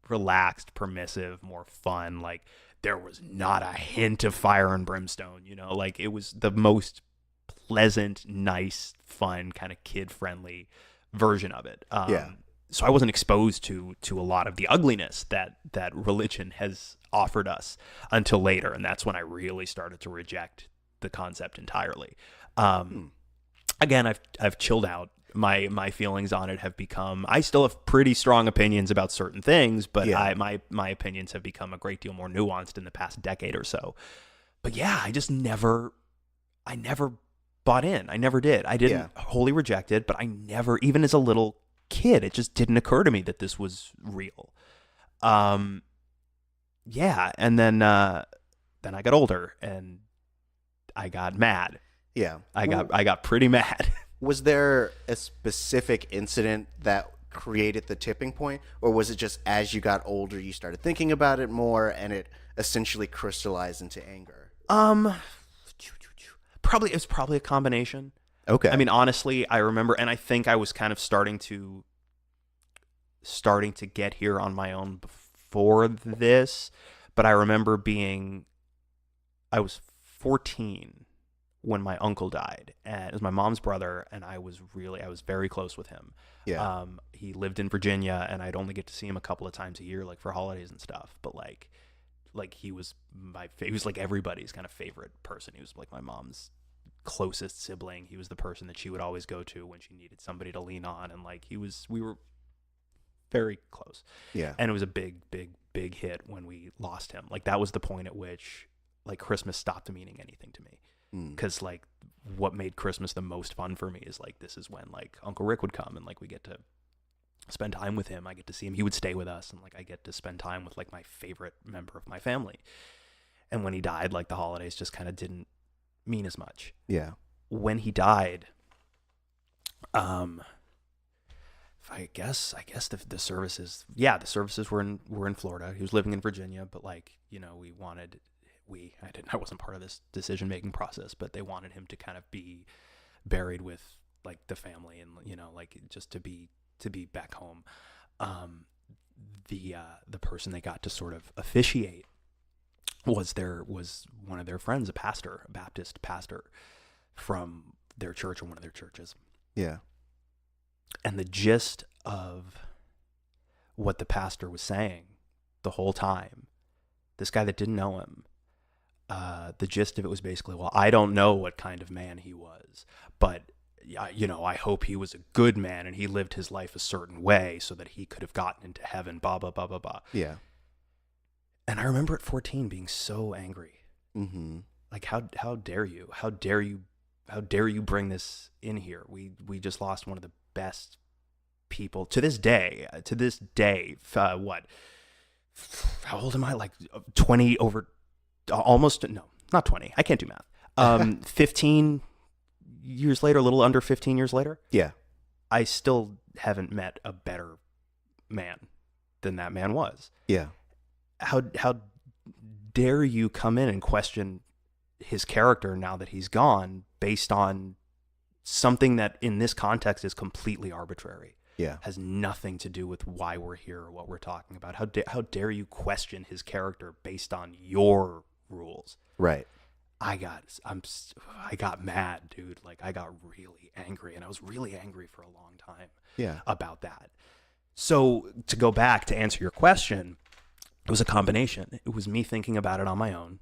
relaxed, permissive, more fun, like there was not a hint of fire and brimstone, you know, like it was the most pleasant, nice, fun, kind of kid-friendly version of it. So I wasn't exposed to a lot of the ugliness that religion has offered us until later, and that's when I really started to reject the concept entirely. Again, I've chilled out. My feelings on it have become, I still have pretty strong opinions about certain things, but my opinions have become a great deal more nuanced in the past decade or so. But yeah, I never bought in. I never did. I didn't wholly reject it, but I never, even as a little kid, it just didn't occur to me that this was real. And then I got older and I got mad. Yeah. I got pretty mad. Was there a specific incident that created the tipping point, or was it just as you got older you started thinking about it more and it essentially crystallized into anger? It's probably a combination. Okay. I mean, honestly, I remember, and I think I was kind of starting to get here on my own before this, but I remember I was 14 when my uncle died, and it was my mom's brother, and I was very close with him. Yeah. He lived in Virginia, and I'd only get to see him a couple of times a year, like for holidays and stuff. But like he was he was like everybody's kind of favorite person. He was like my mom's closest sibling. He was the person that she would always go to when she needed somebody to lean on, and like we were very close. Yeah. And it was a big hit when we lost him. Like that was the point at which like Christmas stopped meaning anything to me. Because like what made Christmas the most fun for me is like this is when like Uncle Rick would come and like we get to spend time with him. I get to see him. He would stay with us, and like I get to spend time with like my favorite member of my family. And when he died, like the holidays just kind of didn't mean as much. Yeah. When he died, Um, I guess the services, the services were in Florida. He was living in Virginia, but like, you know, I wasn't part of this decision making process, but they wanted him to kind of be buried with like the family and, you know, like just to be back home. The person they got to sort of officiate was one of their friends, a Baptist pastor from their church, or one of their churches. Yeah. And the gist of what the pastor was saying the whole time, this guy that didn't know him, the gist of it was basically, well, I don't know what kind of man he was, but you know, I hope he was a good man and he lived his life a certain way so that he could have gotten into heaven, blah, blah, blah, blah, blah. Yeah. And I remember at 14 being so angry. Mm-hmm. Like, how dare you? How dare you bring this in here? We just lost one of the best people to this day. What? How old am I? Like 20 over, almost, no, not 20. I can't do math. 15 years later, a little under 15 years later. Yeah. I still haven't met a better man than that man was. Yeah. How dare you come in and question his character now that he's gone based on something that in this context is completely arbitrary? Yeah. Has nothing to do with why we're here or what we're talking about. How dare you question his character based on your rules? Right. I got mad, dude. Like, I got really angry, and I was really angry for a long time. Yeah. About that. So to go back to answer your question, it was a combination. It was me thinking about it on my own,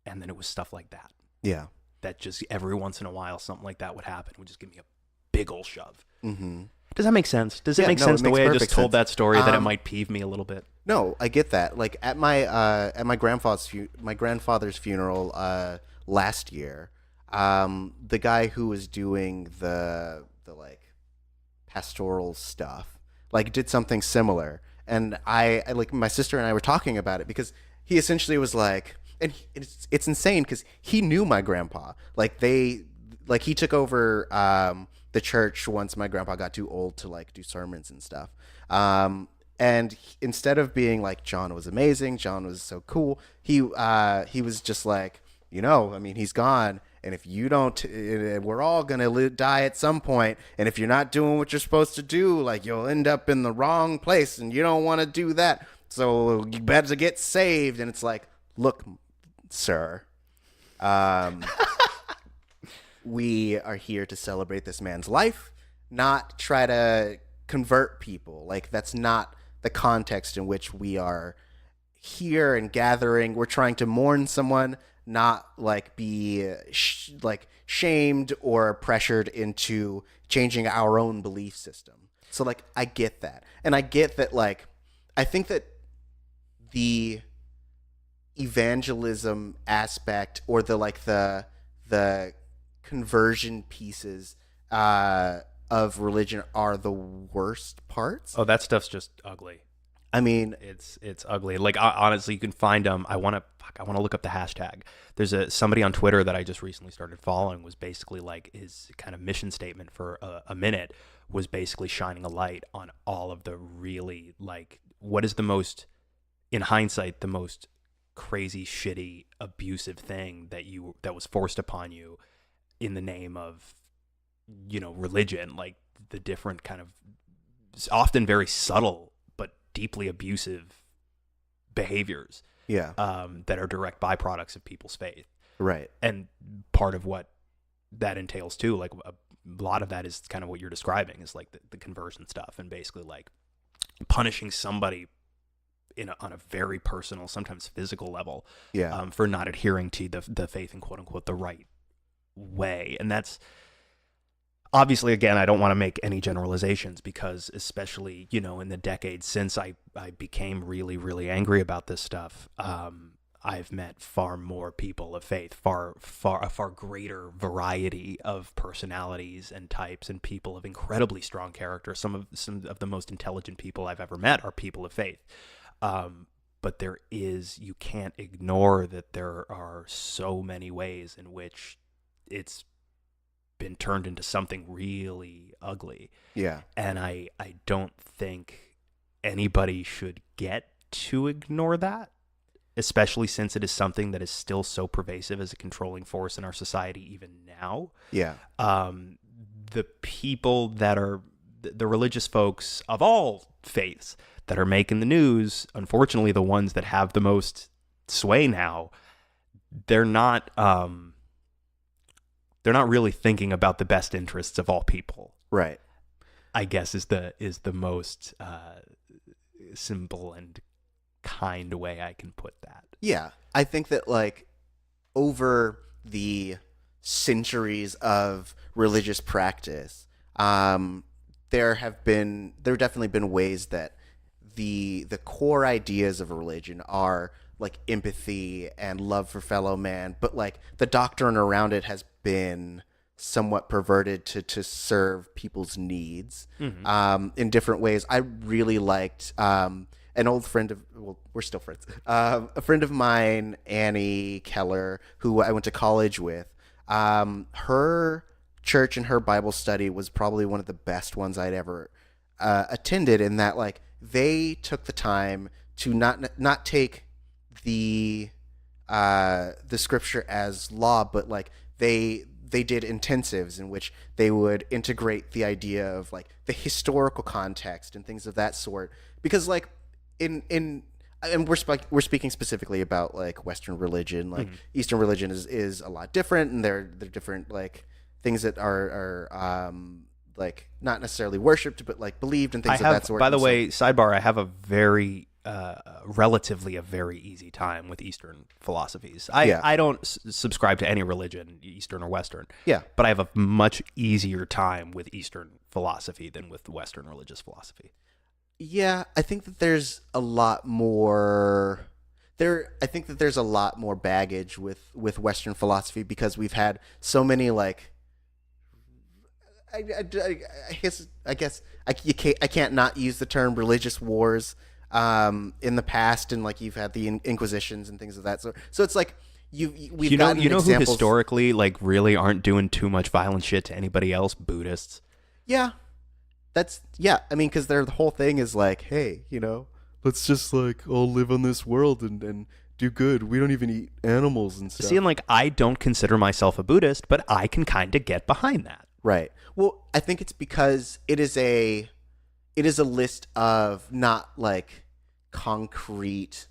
and then it was stuff like that. Yeah. That just every once in a while, something like that would happen. It would just give me a big old shove. Mm-hmm. Does that make sense? Does it make sense the way I just told that story, that it might peeve me a little bit? No, I get that. Like at my grandfather's funeral last year, the guy who was doing the like pastoral stuff like did something similar, and I like my sister and I were talking about it because he essentially was like, and it's insane because he knew my grandpa. Like he took over the church once my grandpa got too old to like do sermons and stuff. And instead of being like, John was amazing, John was so cool, he was just like, you know, I mean, he's gone, and if you don't, we're all gonna die at some point, and if you're not doing what you're supposed to do, like, you'll end up in the wrong place, and you don't want to do that, so you better get saved. And it's like, look, sir, we are here to celebrate this man's life, not try to convert people. Like, that's not the context in which we are here and gathering. We're trying to mourn someone, not like be shamed or pressured into changing our own belief system. So like, I get that. And I get that, like, I think that the evangelism aspect, or the conversion pieces of religion are the worst parts. Oh, that stuff's just ugly. I mean, it's ugly. Like, honestly, you can find them. I want to look up the hashtag. There's somebody on Twitter that I just recently started following, was basically like, his kind of mission statement for a minute was basically shining a light on all of the really, like, what is the most, in hindsight, the most crazy, shitty, abusive thing that was forced upon you in the name of, you know, religion. Like, the different kind of, often very subtle but deeply abusive behaviors, yeah, that are direct byproducts of people's faith. Right. And part of what that entails too, like a lot of that is kind of what you're describing, is like the conversion stuff, and basically like punishing somebody on a very personal, sometimes physical level, yeah, for not adhering to the faith in quote unquote the right way. And that's obviously, again, I don't want to make any generalizations, because especially, you know, in the decades since I became really, really angry about this stuff, I've met far more people of faith, a far greater variety of personalities and types, and people of incredibly strong character. Some of the most intelligent people I've ever met are people of faith. But you can't ignore that there are so many ways in which it's been turned into something really ugly. Yeah. And I don't think anybody should get to ignore that, especially since it is something that is still so pervasive as a controlling force in our society even now. Yeah. The people that are the religious folks of all faiths that are making the news, unfortunately, the ones that have the most sway now, they're not really thinking about the best interests of all people. Right. I guess is the most simple and kind way I can put that. Yeah. I think that like over the centuries of religious practice, there have definitely been ways that the core ideas of a religion are like empathy and love for fellow man, but like the doctrine around it has been somewhat perverted to serve people's needs in different ways. I really liked an old friend of, well, we're still friends, a friend of mine, Annie Keller, who I went to college with. Her church and her Bible study was probably one of the best ones I'd ever attended, in that like they took the time to not take the scripture as law, but like they did intensives in which they would integrate the idea of like the historical context and things of that sort, because like and we're speaking specifically about like Western religion, like Eastern religion is a lot different, and they're different like things that are like not necessarily worshipped but like believed and things of that sort. By the way, sidebar, I have a very relatively a very easy time with Eastern philosophies. I don't subscribe to any religion, Eastern or Western. Yeah. But I have a much easier time with Eastern philosophy than with Western religious philosophy. Yeah, I think that there's a lot more baggage with Western philosophy, because we've had so many like I guess I can't not use the term religious wars in the past, and like you've had the Inquisitions and things of that sort. So it's like we've gotten examples. Who historically like really aren't doing too much violent shit to anybody else? Buddhists. Yeah. I mean, because the whole thing is like, hey, let's just like all live on this world and do good. We don't even eat animals and stuff. See, and like I don't consider myself a Buddhist, but I can kind of get behind that. Right. Well, I think it's because it is a list of not like concrete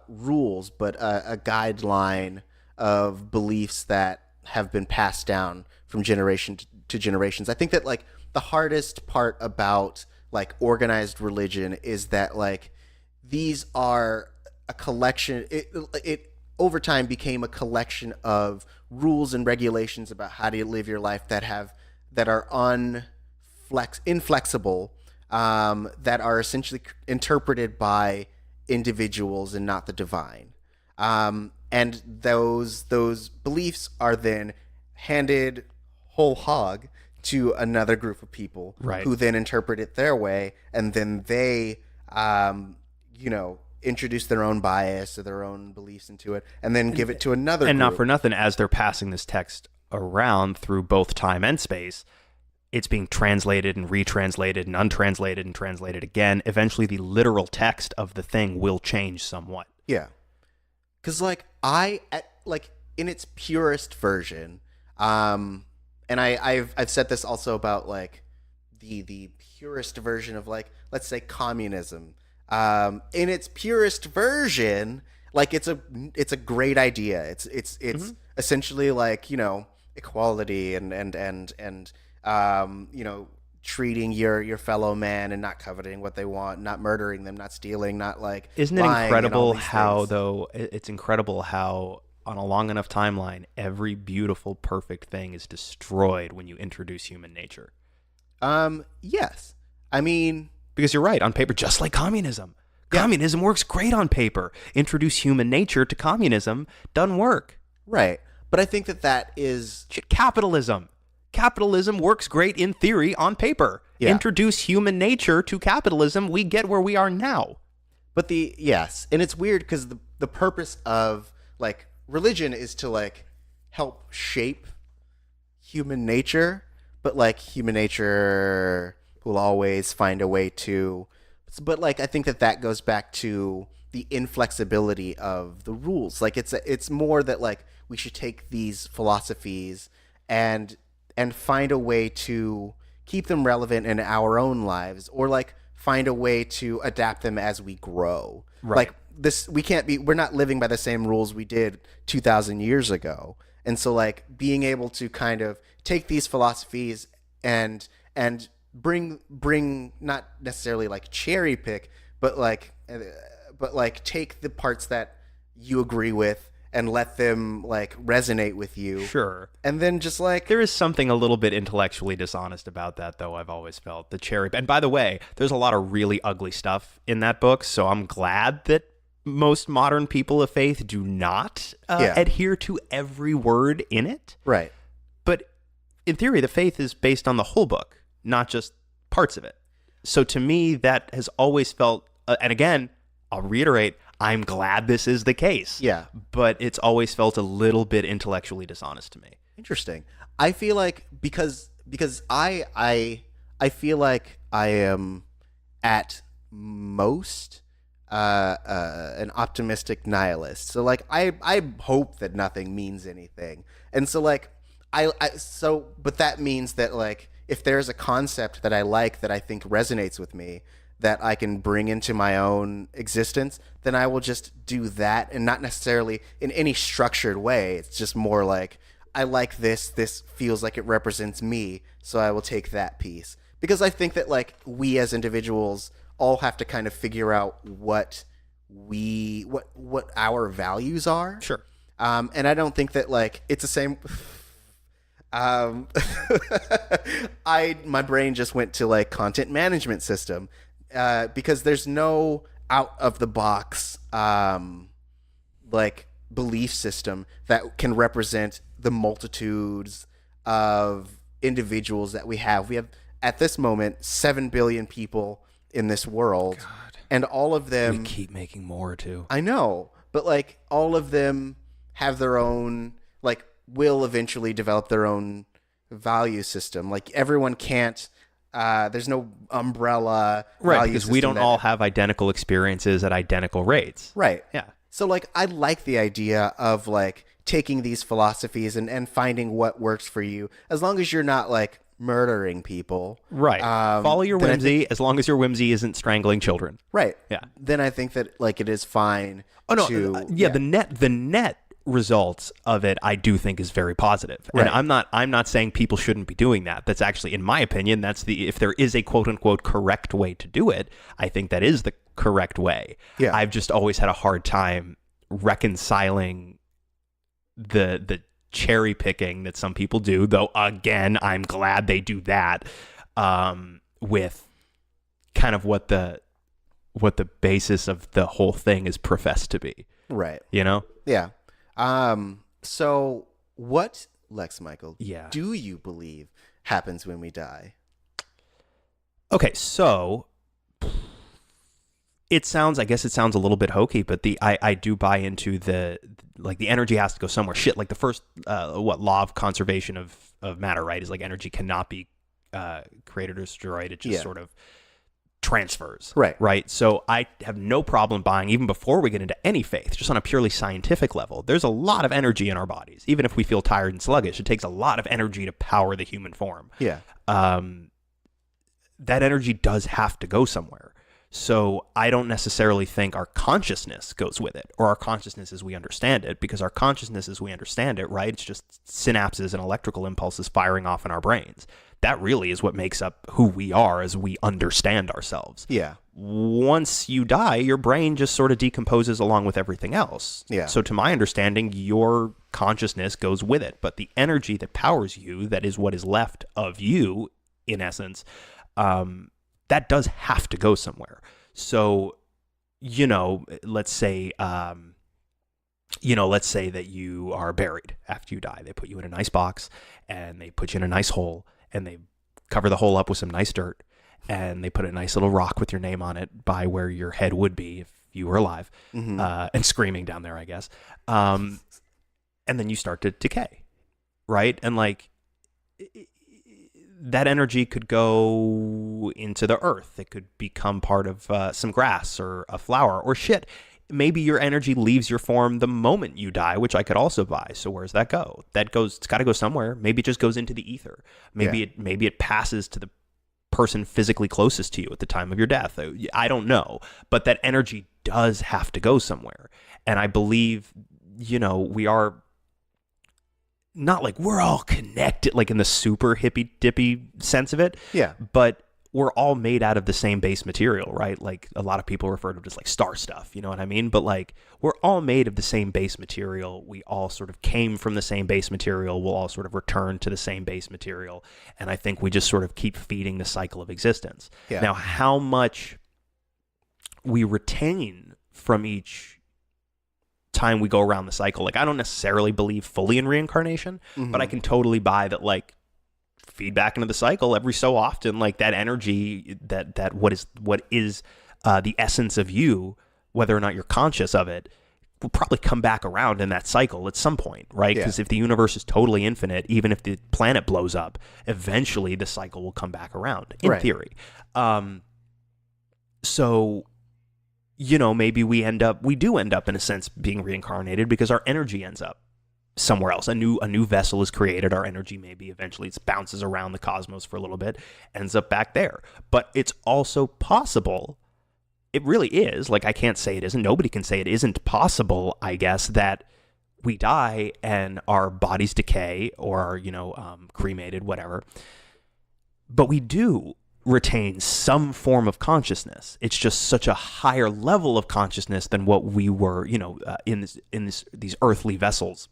rules, but a guideline of beliefs that have been passed down from generation to generations. I think that like the hardest part about like organized religion is that like these are a collection. It over time became a collection of rules and regulations about how do you live your life that are inflexible, that are essentially interpreted by individuals and not the divine. And those beliefs are then handed whole hog to another group of people, right, who then interpret it their way, and then they introduce their own bias or their own beliefs into it, and then give it to another and group. Not for nothing, as they're passing this text around through both time and space, it's being translated and retranslated and untranslated and translated again. Eventually the literal text of the thing will change somewhat. Yeah. Because like in its purest version, and I've said this also about like the purest version of like, let's say, communism. In its purest version, like it's a great idea. It's essentially like, equality and treating your fellow man and not coveting what they want, not murdering them, not stealing, not like Isn't it lying, incredible and all these how things. though it's incredible how on a long enough timeline every beautiful perfect thing is destroyed when you introduce human nature? Yes. I mean, because you're right, on paper, just like communism. Yeah. Communism works great on paper. Introduce human nature to communism, doesn't work. Right. But I think that is shit. Capitalism. Capitalism works great in theory on paper. Yeah. Introduce human nature to capitalism, we get where we are now. But yes, and it's weird because the purpose of like religion is to like help shape human nature, but like human nature will always find a way to. But like I think that goes back to the inflexibility of the rules. Like it's more that like we should take these philosophies and find a way to keep them relevant in our own lives, or like find a way to adapt them as we grow. Right. Like this, we're not living by the same rules we did 2,000 years ago. And so like being able to kind of take these philosophies and bring not necessarily like cherry pick, but like take the parts that you agree with and let them like resonate with you. Sure. And then just like There is something a little bit intellectually dishonest about that, though. I've always felt the cherry. And by the way, there's a lot of really ugly stuff in that book, so I'm glad that most modern people of faith do not adhere to every word in it. right. But in theory, the faith is based on the whole book, not just parts of it. So to me, that has always felt, and again, I'll reiterate, I'm glad this is the case. Yeah. But it's always felt a little bit intellectually dishonest to me. Interesting. I feel like because I feel like I am at most an optimistic nihilist. So like I hope that nothing means anything. And so like but that means that like if there's a concept that I like that I think resonates with me that I can bring into my own existence, then I will just do that, and not necessarily in any structured way. It's just more like I like this feels like it represents me, so I will take that piece. Because I think that like we as individuals all have to kind of figure out what our values are. Sure. And I don't think that like it's the same. My brain just went to like content management system, because there's no out of the box like belief system that can represent the multitudes of individuals that we have. We have at this moment 7 billion people in this world. God. And all of them We keep making more too. I know, but like all of them have their own, like will eventually develop their own value system. Like everyone can't there's no umbrella Right, value because we system don't all have identical experiences at identical rates. right. Yeah. So like I like the idea of like taking these philosophies and finding what works for you, as long as you're not like murdering people. Right. Follow your then I whimsy as long as your whimsy isn't strangling children. Right. Yeah. Then I think that like it is fine. Oh no. To, The net results of it I do think is very positive. Right. And I'm not saying people shouldn't be doing that. That's actually, in my opinion, if there is a quote unquote correct way to do it, I think that is the correct way. Yeah. I've just always had a hard time reconciling the cherry picking that some people do, though again, I'm glad they do that, with kind of what the basis of the whole thing is professed to be. Right. You know? Yeah. So what, Lex Michael, Yeah. do you believe happens when we die? Okay, so I guess it sounds a little bit hokey, but I do buy into the energy has to go somewhere. Shit, like the first law of conservation of matter, right? Is like energy cannot be created or destroyed. It just sort of transfers. Right. So I have no problem buying, even before we get into any faith, just on a purely scientific level. There's a lot of energy in our bodies. Even if we feel tired and sluggish, it takes a lot of energy to power the human form. Yeah. That energy does have to go somewhere. So I don't necessarily think our consciousness goes with it, or our consciousness as we understand it, because our consciousness as we understand it, right, it's just synapses and electrical impulses firing off in our brains. That really is what makes up who we are as we understand ourselves. Yeah. Once you die, your brain just sort of decomposes along with everything else. Yeah. So to my understanding, your consciousness goes with it, but the energy that powers you, that is what is left of you, in essence, that does have to go somewhere. So, let's say that you are buried after you die. They put you in a nice box and they put you in a nice hole and they cover the hole up with some nice dirt and they put a nice little rock with your name on it by where your head would be if you were alive, and screaming down there, I guess. And then you start to decay, right? And like, that energy could go into the earth. It could become part of some grass or a flower or shit. Maybe your energy leaves your form the moment you die, which I could also buy. So where's that go? It's got to go somewhere. Maybe it just goes into the ether. Maybe it passes to the person physically closest to you at the time of your death. I don't know, but that energy does have to go somewhere. And I believe, we are not like we're all connected, like in the super hippy dippy sense of it. Yeah. But we're all made out of the same base material, right? Like a lot of people refer to it as like star stuff, you know what I mean? But like we're all made of the same base material. We all sort of came from the same base material. We'll all sort of return to the same base material. And I think we just sort of keep feeding the cycle of existence. Yeah. Now, how much we retain from each time we go around the cycle, like I don't necessarily believe fully in reincarnation, but I can totally buy that, like, feedback into the cycle every so often, like that energy, that what is the essence of you, whether or not you're conscious of it, will probably come back around in that cycle at some point, right? Because if the universe is totally infinite, even if the planet blows up, eventually the cycle will come back around in theory. So maybe we do end up in a sense being reincarnated because our energy ends up somewhere else. A new vessel is created. Our energy maybe eventually it bounces around the cosmos for a little bit, ends up back there. But it's also possible, it really is, like I can't say it isn't, nobody can say it isn't possible, I guess, that we die and our bodies decay or are, cremated, whatever. But we do retain some form of consciousness. It's just such a higher level of consciousness than what we were, in these earthly vessels.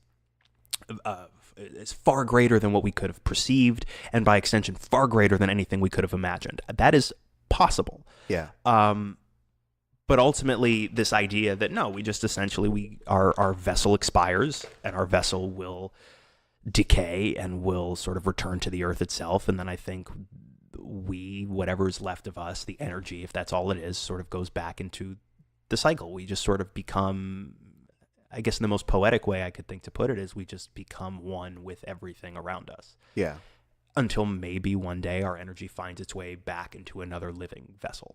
Is far greater than what we could have perceived, and by extension, far greater than anything we could have imagined. That is possible. Yeah. But ultimately, this idea that no, we just essentially our vessel expires, and our vessel will decay and will sort of return to the earth itself, and then I think whatever is left of us, the energy, if that's all it is, sort of goes back into the cycle. We just sort of become, I guess the most poetic way I could think to put it is we just become one with everything around us. Yeah. Until maybe one day our energy finds its way back into another living vessel.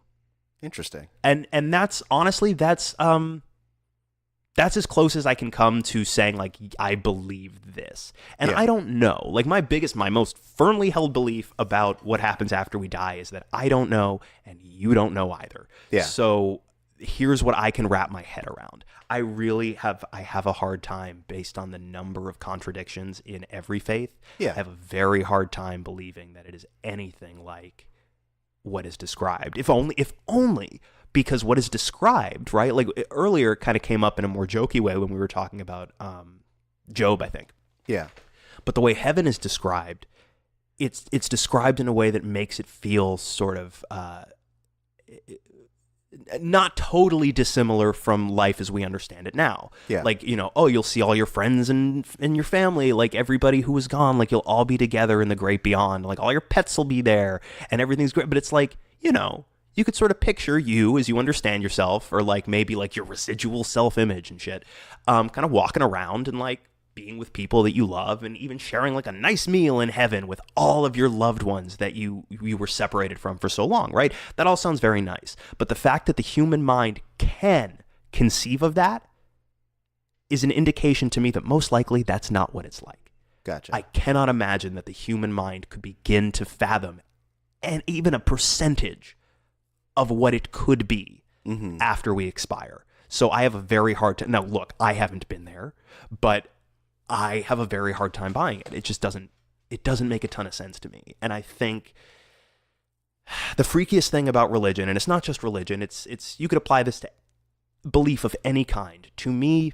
Interesting. And that's honestly, that's as close as I can come to saying, like, I believe this. And I don't know. Like, my most firmly held belief about what happens after we die is that I don't know and you don't know either. Yeah. So here's what I can wrap my head around. I have a hard time based on the number of contradictions in every faith. Yeah. I have a very hard time believing that it is anything like what is described. If only because what is described, right? Like earlier, it kind of came up in a more jokey way when we were talking about Job, I think. Yeah. But the way heaven is described, it's described in a way that makes it feel sort of not totally dissimilar from life as we understand it now. Yeah. Like, you'll see all your friends and your family, like everybody who was gone, like you'll all be together in the great beyond, like all your pets will be there and everything's great. But it's like, you could sort of picture you as you understand yourself, or like maybe like your residual self-image and shit, kind of walking around and like being with people that you love, and even sharing like a nice meal in heaven with all of your loved ones that you were separated from for so long, right? That all sounds very nice. But the fact that the human mind can conceive of that is an indication to me that most likely that's not what it's like. Gotcha. I cannot imagine that the human mind could begin to fathom and even a percentage of what it could be after we expire. So I have a very hard time. Now, look, I haven't been there, but I have a very hard time buying it. It just doesn't make a ton of sense to me. And I think the freakiest thing about religion, and it's not just religion, it's you could apply this to belief of any kind. To me,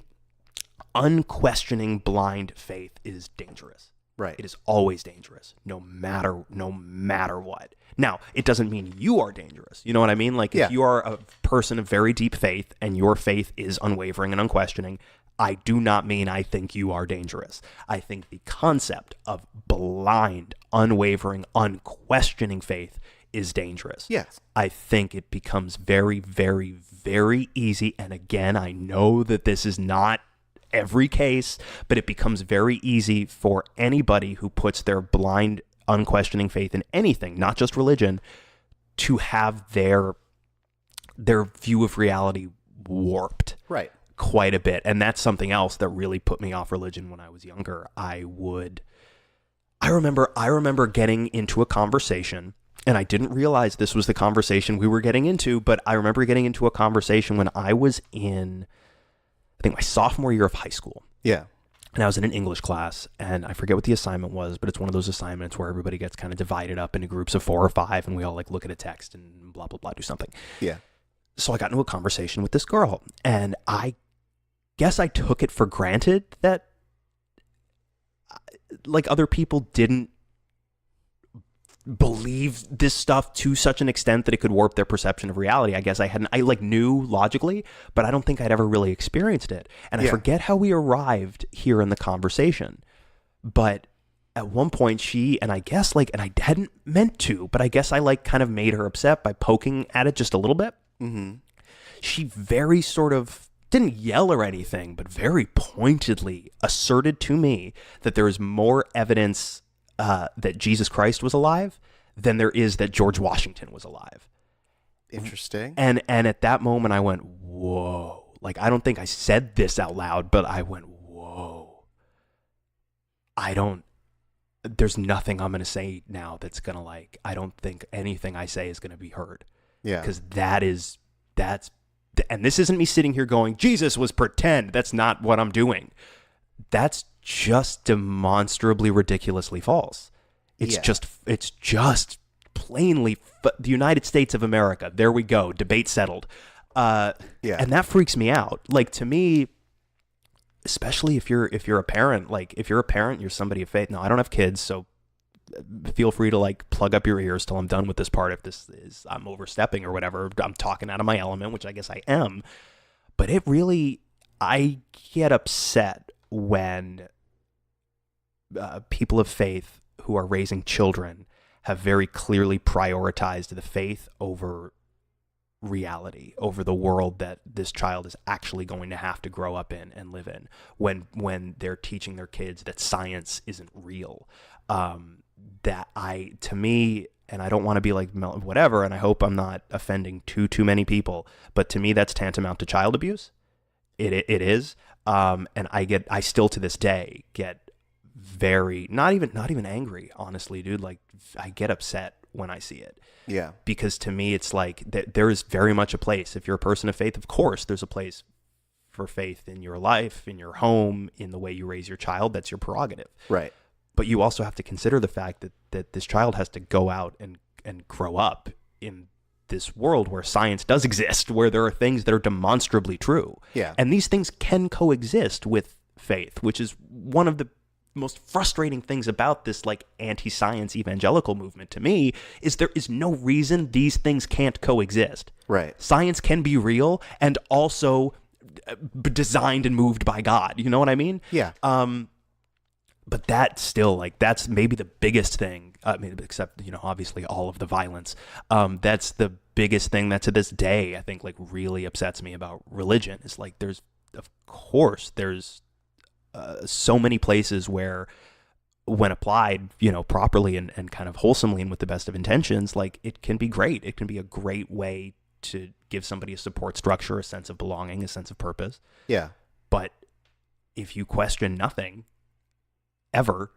unquestioning blind faith is dangerous. Right. It is always dangerous, no matter what. Now, it doesn't mean you are dangerous. You know what I mean? Like, if you are a person of very deep faith and your faith is unwavering and unquestioning, I do not mean I think you are dangerous. I think the concept of blind, unwavering, unquestioning faith is dangerous. Yes. I think it becomes very, very, very easy. And again, I know that this is not every case, but it becomes very easy for anybody who puts their blind unquestioning faith in anything, not just religion, to have their view of reality warped Right. quite a bit. And that's something else that really put me off religion when I was younger. I remember getting into a conversation, and I didn't realize this was the conversation we were getting into, but I remember getting into a conversation when I was in, I think, my sophomore year of high school. Yeah. And I was in an English class, and I forget what the assignment was, but it's one of those assignments where everybody gets kind of divided up into groups of 4 or 5, and we all like look at a text and blah, blah, blah, do something. Yeah. So I got into a conversation with this girl, and I guess I took it for granted that like other people didn't believe this stuff to such an extent that it could warp their perception of reality. I guess I like knew logically, but I don't think I'd ever really experienced it. And I forget how we arrived here in the conversation, but at one point she, and I guess like, and I hadn't meant to, but I guess I like kind of made her upset by poking at it just a little bit. Mm-hmm. She very sort of didn't yell or anything, but very pointedly asserted to me that there is more evidence that Jesus Christ was alive than there is that George Washington was alive. Interesting. And at that moment I went, whoa. Like, I don't think I said this out loud, but I went, whoa. There's nothing I'm going to say now that's going to like, I don't think anything I say is going to be heard. Yeah. Because and this isn't me sitting here going, Jesus was pretend. That's not what I'm doing. That's just demonstrably ridiculously false. It's just plainly the United States of America. There we go. Debate settled. And that freaks me out. Like, to me, especially if you're a parent, like if you're a parent, you're somebody of faith. No, I don't have kids, so feel free to like plug up your ears till I'm done with this part. If this is, I'm overstepping or whatever, I'm talking out of my element, which I guess I am. But I get upset when people of faith who are raising children have very clearly prioritized the faith over reality, over the world that this child is actually going to have to grow up in and live in, when they're teaching their kids that science isn't real. To me, and I don't want to be like whatever, and I hope I'm not offending too many people, but to me that's tantamount to child abuse. It is. And I still to this day get very, not even angry, honestly, dude. Like, I get upset when I see it. Yeah. Because to me, it's like there is very much a place. If you're a person of faith, of course, there's a place for faith in your life, in your home, in the way you raise your child. That's your prerogative. Right. But you also have to consider the fact that this child has to go out and grow up in this world where science does exist, where there are things that are demonstrably true. Yeah. And these things can coexist with faith, which is one of the most frustrating things about this like anti-science evangelical movement to me, is there is no reason these things can't coexist. Right. Science can be real and also designed and moved by God. You know what I mean? Yeah. But that still, like, that's maybe the biggest thing. I mean, except, obviously all of the violence. That's the biggest thing that to this day, I think, like, really upsets me about religion. Is like, there's so many places where, when applied, properly and kind of wholesomely and with the best of intentions, like, it can be great. It can be a great way to give somebody a support structure, a sense of belonging, a sense of purpose. Yeah. But if you question nothing ever,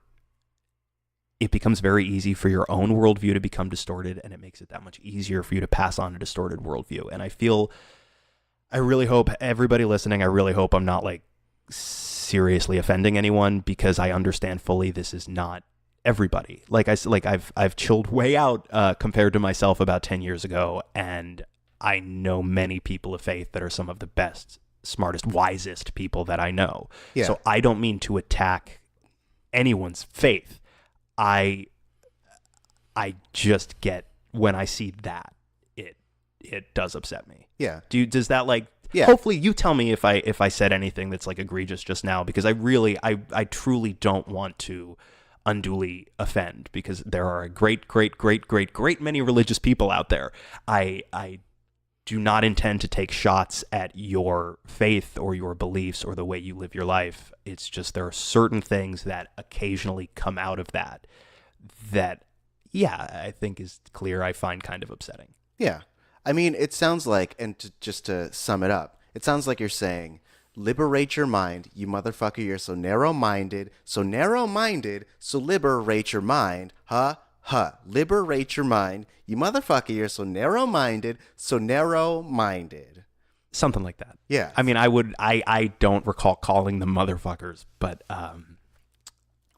it becomes very easy for your own worldview to become distorted, and it makes it that much easier for you to pass on a distorted worldview. And I really hope everybody listening, I really hope I'm not like seriously offending anyone, because I understand fully this is not everybody. I've chilled way out compared to myself about 10 years ago, and I know many people of faith that are some of the best, smartest, wisest people that I know. Yeah. So I don't mean to attack anyone's faith. I just get, when I see that, it does upset me. Yeah. Does that like, yeah. Hopefully you tell me if I said anything that's like egregious just now, because I truly don't want to unduly offend, because there are a great many religious people out there. I do not intend to take shots at your faith or your beliefs or the way you live your life. It's just there are certain things that occasionally come out of that that, yeah, I think is clear. I find kind of upsetting. Yeah. I mean, it sounds like, and just to sum it up, it sounds like you're saying, liberate your mind, you motherfucker, you're so narrow-minded, so liberate your mind, liberate your mind, you motherfucker, you're so narrow-minded, so narrow-minded. Something like that. Yeah. I mean, I don't recall calling them motherfuckers, but well,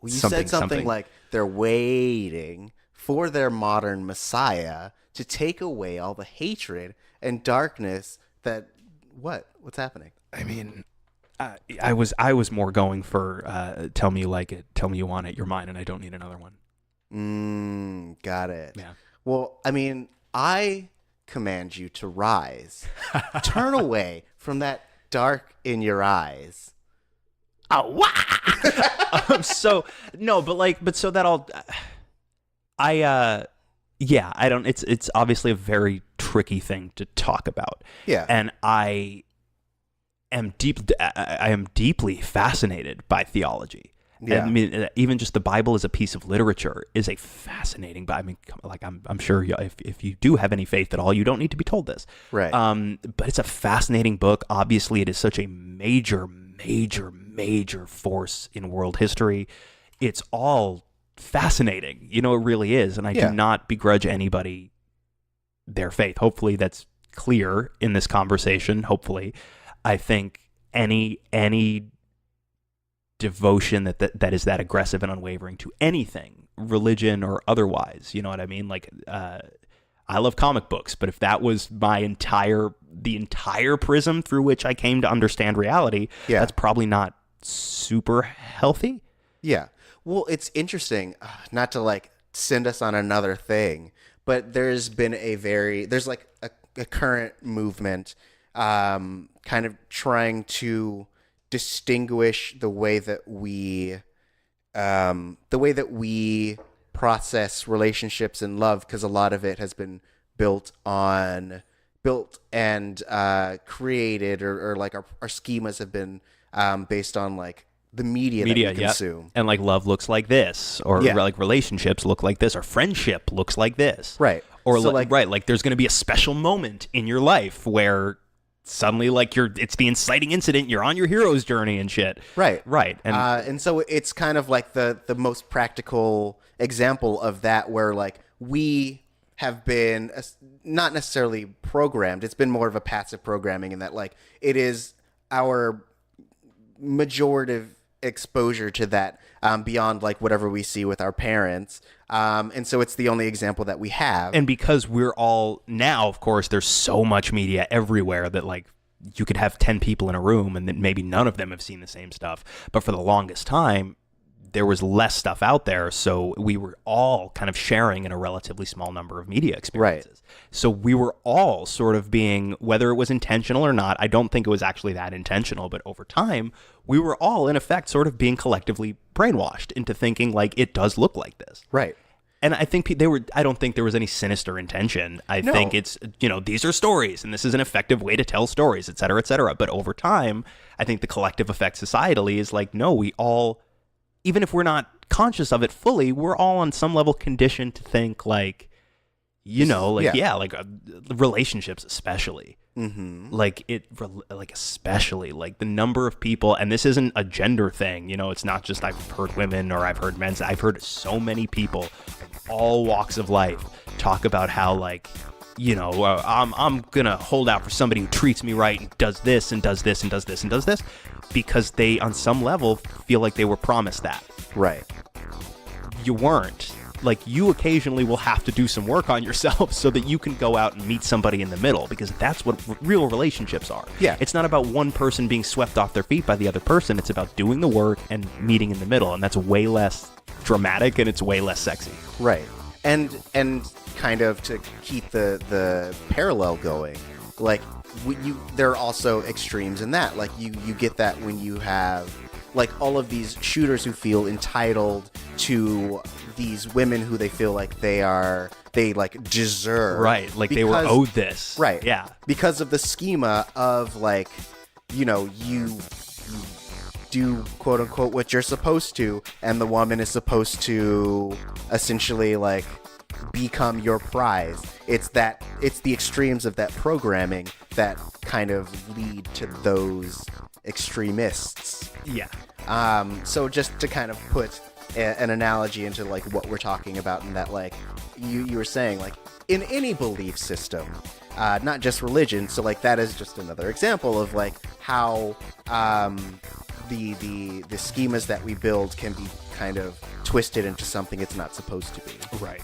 you said something like they're waiting for their modern messiah to take away all the hatred and darkness that what's happening? I mean, I was more going for tell me you like it, tell me you want it, you're mine, and I don't need another one. Got it. Yeah. Well, I mean, I command you to rise. Turn away from that dark in your eyes. Oh, wow. So that all, I don't, it's obviously a very tricky thing to talk about. Yeah. And I am deeply fascinated by theology. Yeah. I mean, even just the Bible as a piece of literature is a fascinating. I mean, like I'm sure if you do have any faith at all, you don't need to be told this. Right. But it's a fascinating book. Obviously, it is such a major force in world history. It's all fascinating. You know, it really is. And I do not begrudge anybody their faith. Hopefully, that's clear in this conversation. Hopefully, I think any devotion that is that aggressive and unwavering to anything, religion or otherwise, you know what I mean? Like, I love comic books, but if that was the entire prism through which I came to understand reality, that's probably not super healthy. Yeah. Well, it's interesting, not to like send us on another thing, but there's been there's like a current movement, kind of trying to distinguish the way that we process relationships and love, because a lot of it has been built and created, or like our schemas have been based on like the media that we consume. And like love looks like this, or like relationships look like this, or friendship looks like this, right? Or so like there's going to be a special moment in your life where suddenly, like, it's the inciting incident, you're on your hero's journey and shit. Right. And so it's kind of like the most practical example of that, where like we have been not necessarily programmed. It's been more of a passive programming, in that like it is our majorative exposure to that, beyond like whatever we see with our parents. And so it's the only example that we have. And because we're all now, of course, there's so much media everywhere that like you could have 10 people in a room and then maybe none of them have seen the same stuff. But for the longest time, there was less stuff out there. So we were all kind of sharing in a relatively small number of media experiences. Right. So we were all sort of being, whether it was intentional or not, I don't think it was actually that intentional, but over time, we were all in effect sort of being collectively brainwashed into thinking like it does look like this. Right. And I think I don't think there was any sinister intention. I think it's, these are stories and this is an effective way to tell stories, et cetera, et cetera. But over time, I think the collective effect societally is like, no, we all, even if we're not conscious of it fully, we're all on some level conditioned to think like, relationships especially. Mm-hmm. Especially like the number of people, and this isn't a gender thing, it's not just I've heard women or I've heard men's, I've heard so many people from all walks of life talk about how like, I'm gonna hold out for somebody who treats me right and does this and does this and does this and does this, because they on some level feel like they were promised that. Right. You weren't. Like, you occasionally will have to do some work on yourself so that you can go out and meet somebody in the middle, because that's what real relationships are. Yeah. It's not about one person being swept off their feet by the other person. It's about doing the work and meeting in the middle, and that's way less dramatic and it's way less sexy. Right. And kind of to keep the parallel going, like there are also extremes in that. Like you get that when you have like all of these shooters who feel entitled to these women who they feel like they like deserve. Right. Like they were owed this. Right. Yeah. Because of the schema of like, you do quote unquote what you're supposed to, and the woman is supposed to essentially like become your prize. It's the extremes of that programming that kind of lead to those extremists. Yeah. So just to kind of put an analogy into like what we're talking about, in that like you were saying, like in any belief system, not just religion. So like that is just another example of like how the schemas that we build can be kind of twisted into something it's not supposed to be. Right.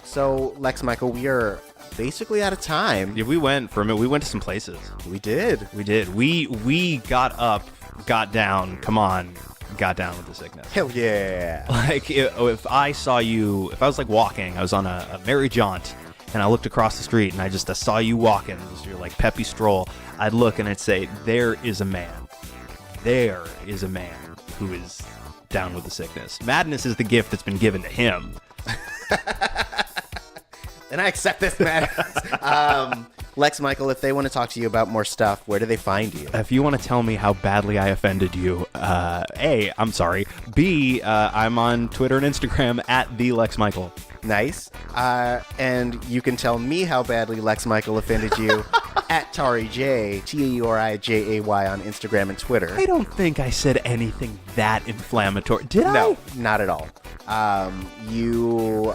So Lex Michael, we are basically out of time. Yeah, we went to some places. We did. We got up, got down. Come on. Got down with the sickness. Hell yeah. Like if I saw you, if I was like walking, I was on a merry jaunt, and I looked across the street and I saw you walking, just your like peppy stroll, I'd look and I'd say, there is a man who is down with the sickness. Madness is the gift that's been given to him. And I accept this, man. Lex Michael, if they want to talk to you about more stuff, where do they find you? If you want to tell me how badly I offended you, A, I'm sorry. B, I'm on Twitter and Instagram at the Lex Michael. Nice. And you can tell me how badly Lex Michael offended you at TariJ, TauriJay on Instagram and Twitter. I don't think I said anything that inflammatory. Did I? No, not at all. You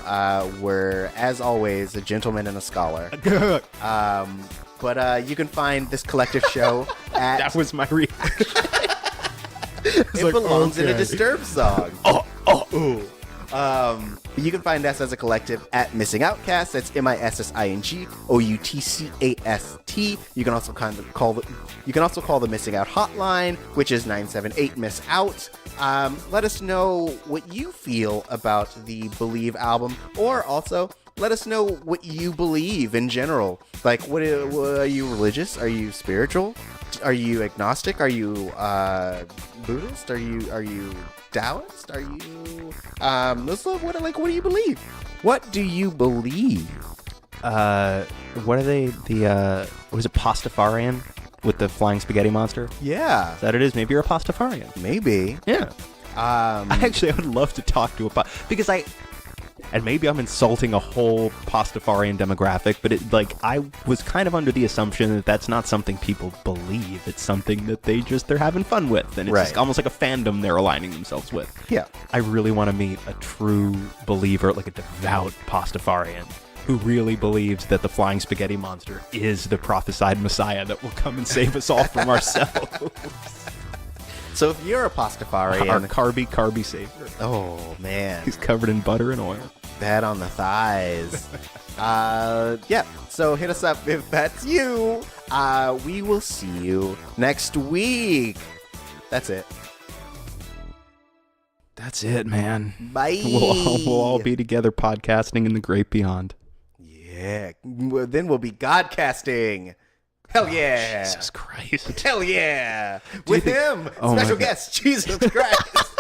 were, as always, a gentleman and a scholar. But you can find this collective show at... That was my reaction. It belongs in a Disturbed song. You can find us as a collective at Missing Outcast. That's MISSINGOUTCAST. You can also call the Missing Out Hotline, which is 978-MISS-OUT. Let us know what you feel about the Believe album, or also let us know what you believe in general. Like, what are you religious? Are you spiritual? Are you agnostic? Are you Buddhist? Are you Taoist? Are you Muslim? What do you believe? What do you believe? What are they? What is it? Pastafarian with the flying spaghetti monster? Yeah, Is that it is? Maybe you're a Pastafarian. maybe. Yeah. I would love to talk to because and maybe I'm insulting a whole Pastafarian demographic, but I was kind of under the assumption that that's not something people believe. It's something that they're having fun with, and it's Right. just almost like a fandom they're aligning themselves with. Yeah. I really want to meet a true believer, like a devout Pastafarian, who really believes that the flying spaghetti monster is the prophesied Messiah that will come and save us all from ourselves. So if you're a Pastafarian, Our carby savior. oh man, He's covered in butter and oil. bad on the thighs. Yeah. So hit us up if that's you. We will see you next week. That's it. That's it, man. Bye. We'll all be together podcasting in the great beyond. Yeah. Then we'll be godcasting. Hell yeah. Jesus Christ. Hell yeah. With think- him. Oh my Special God. guest, Jesus Christ.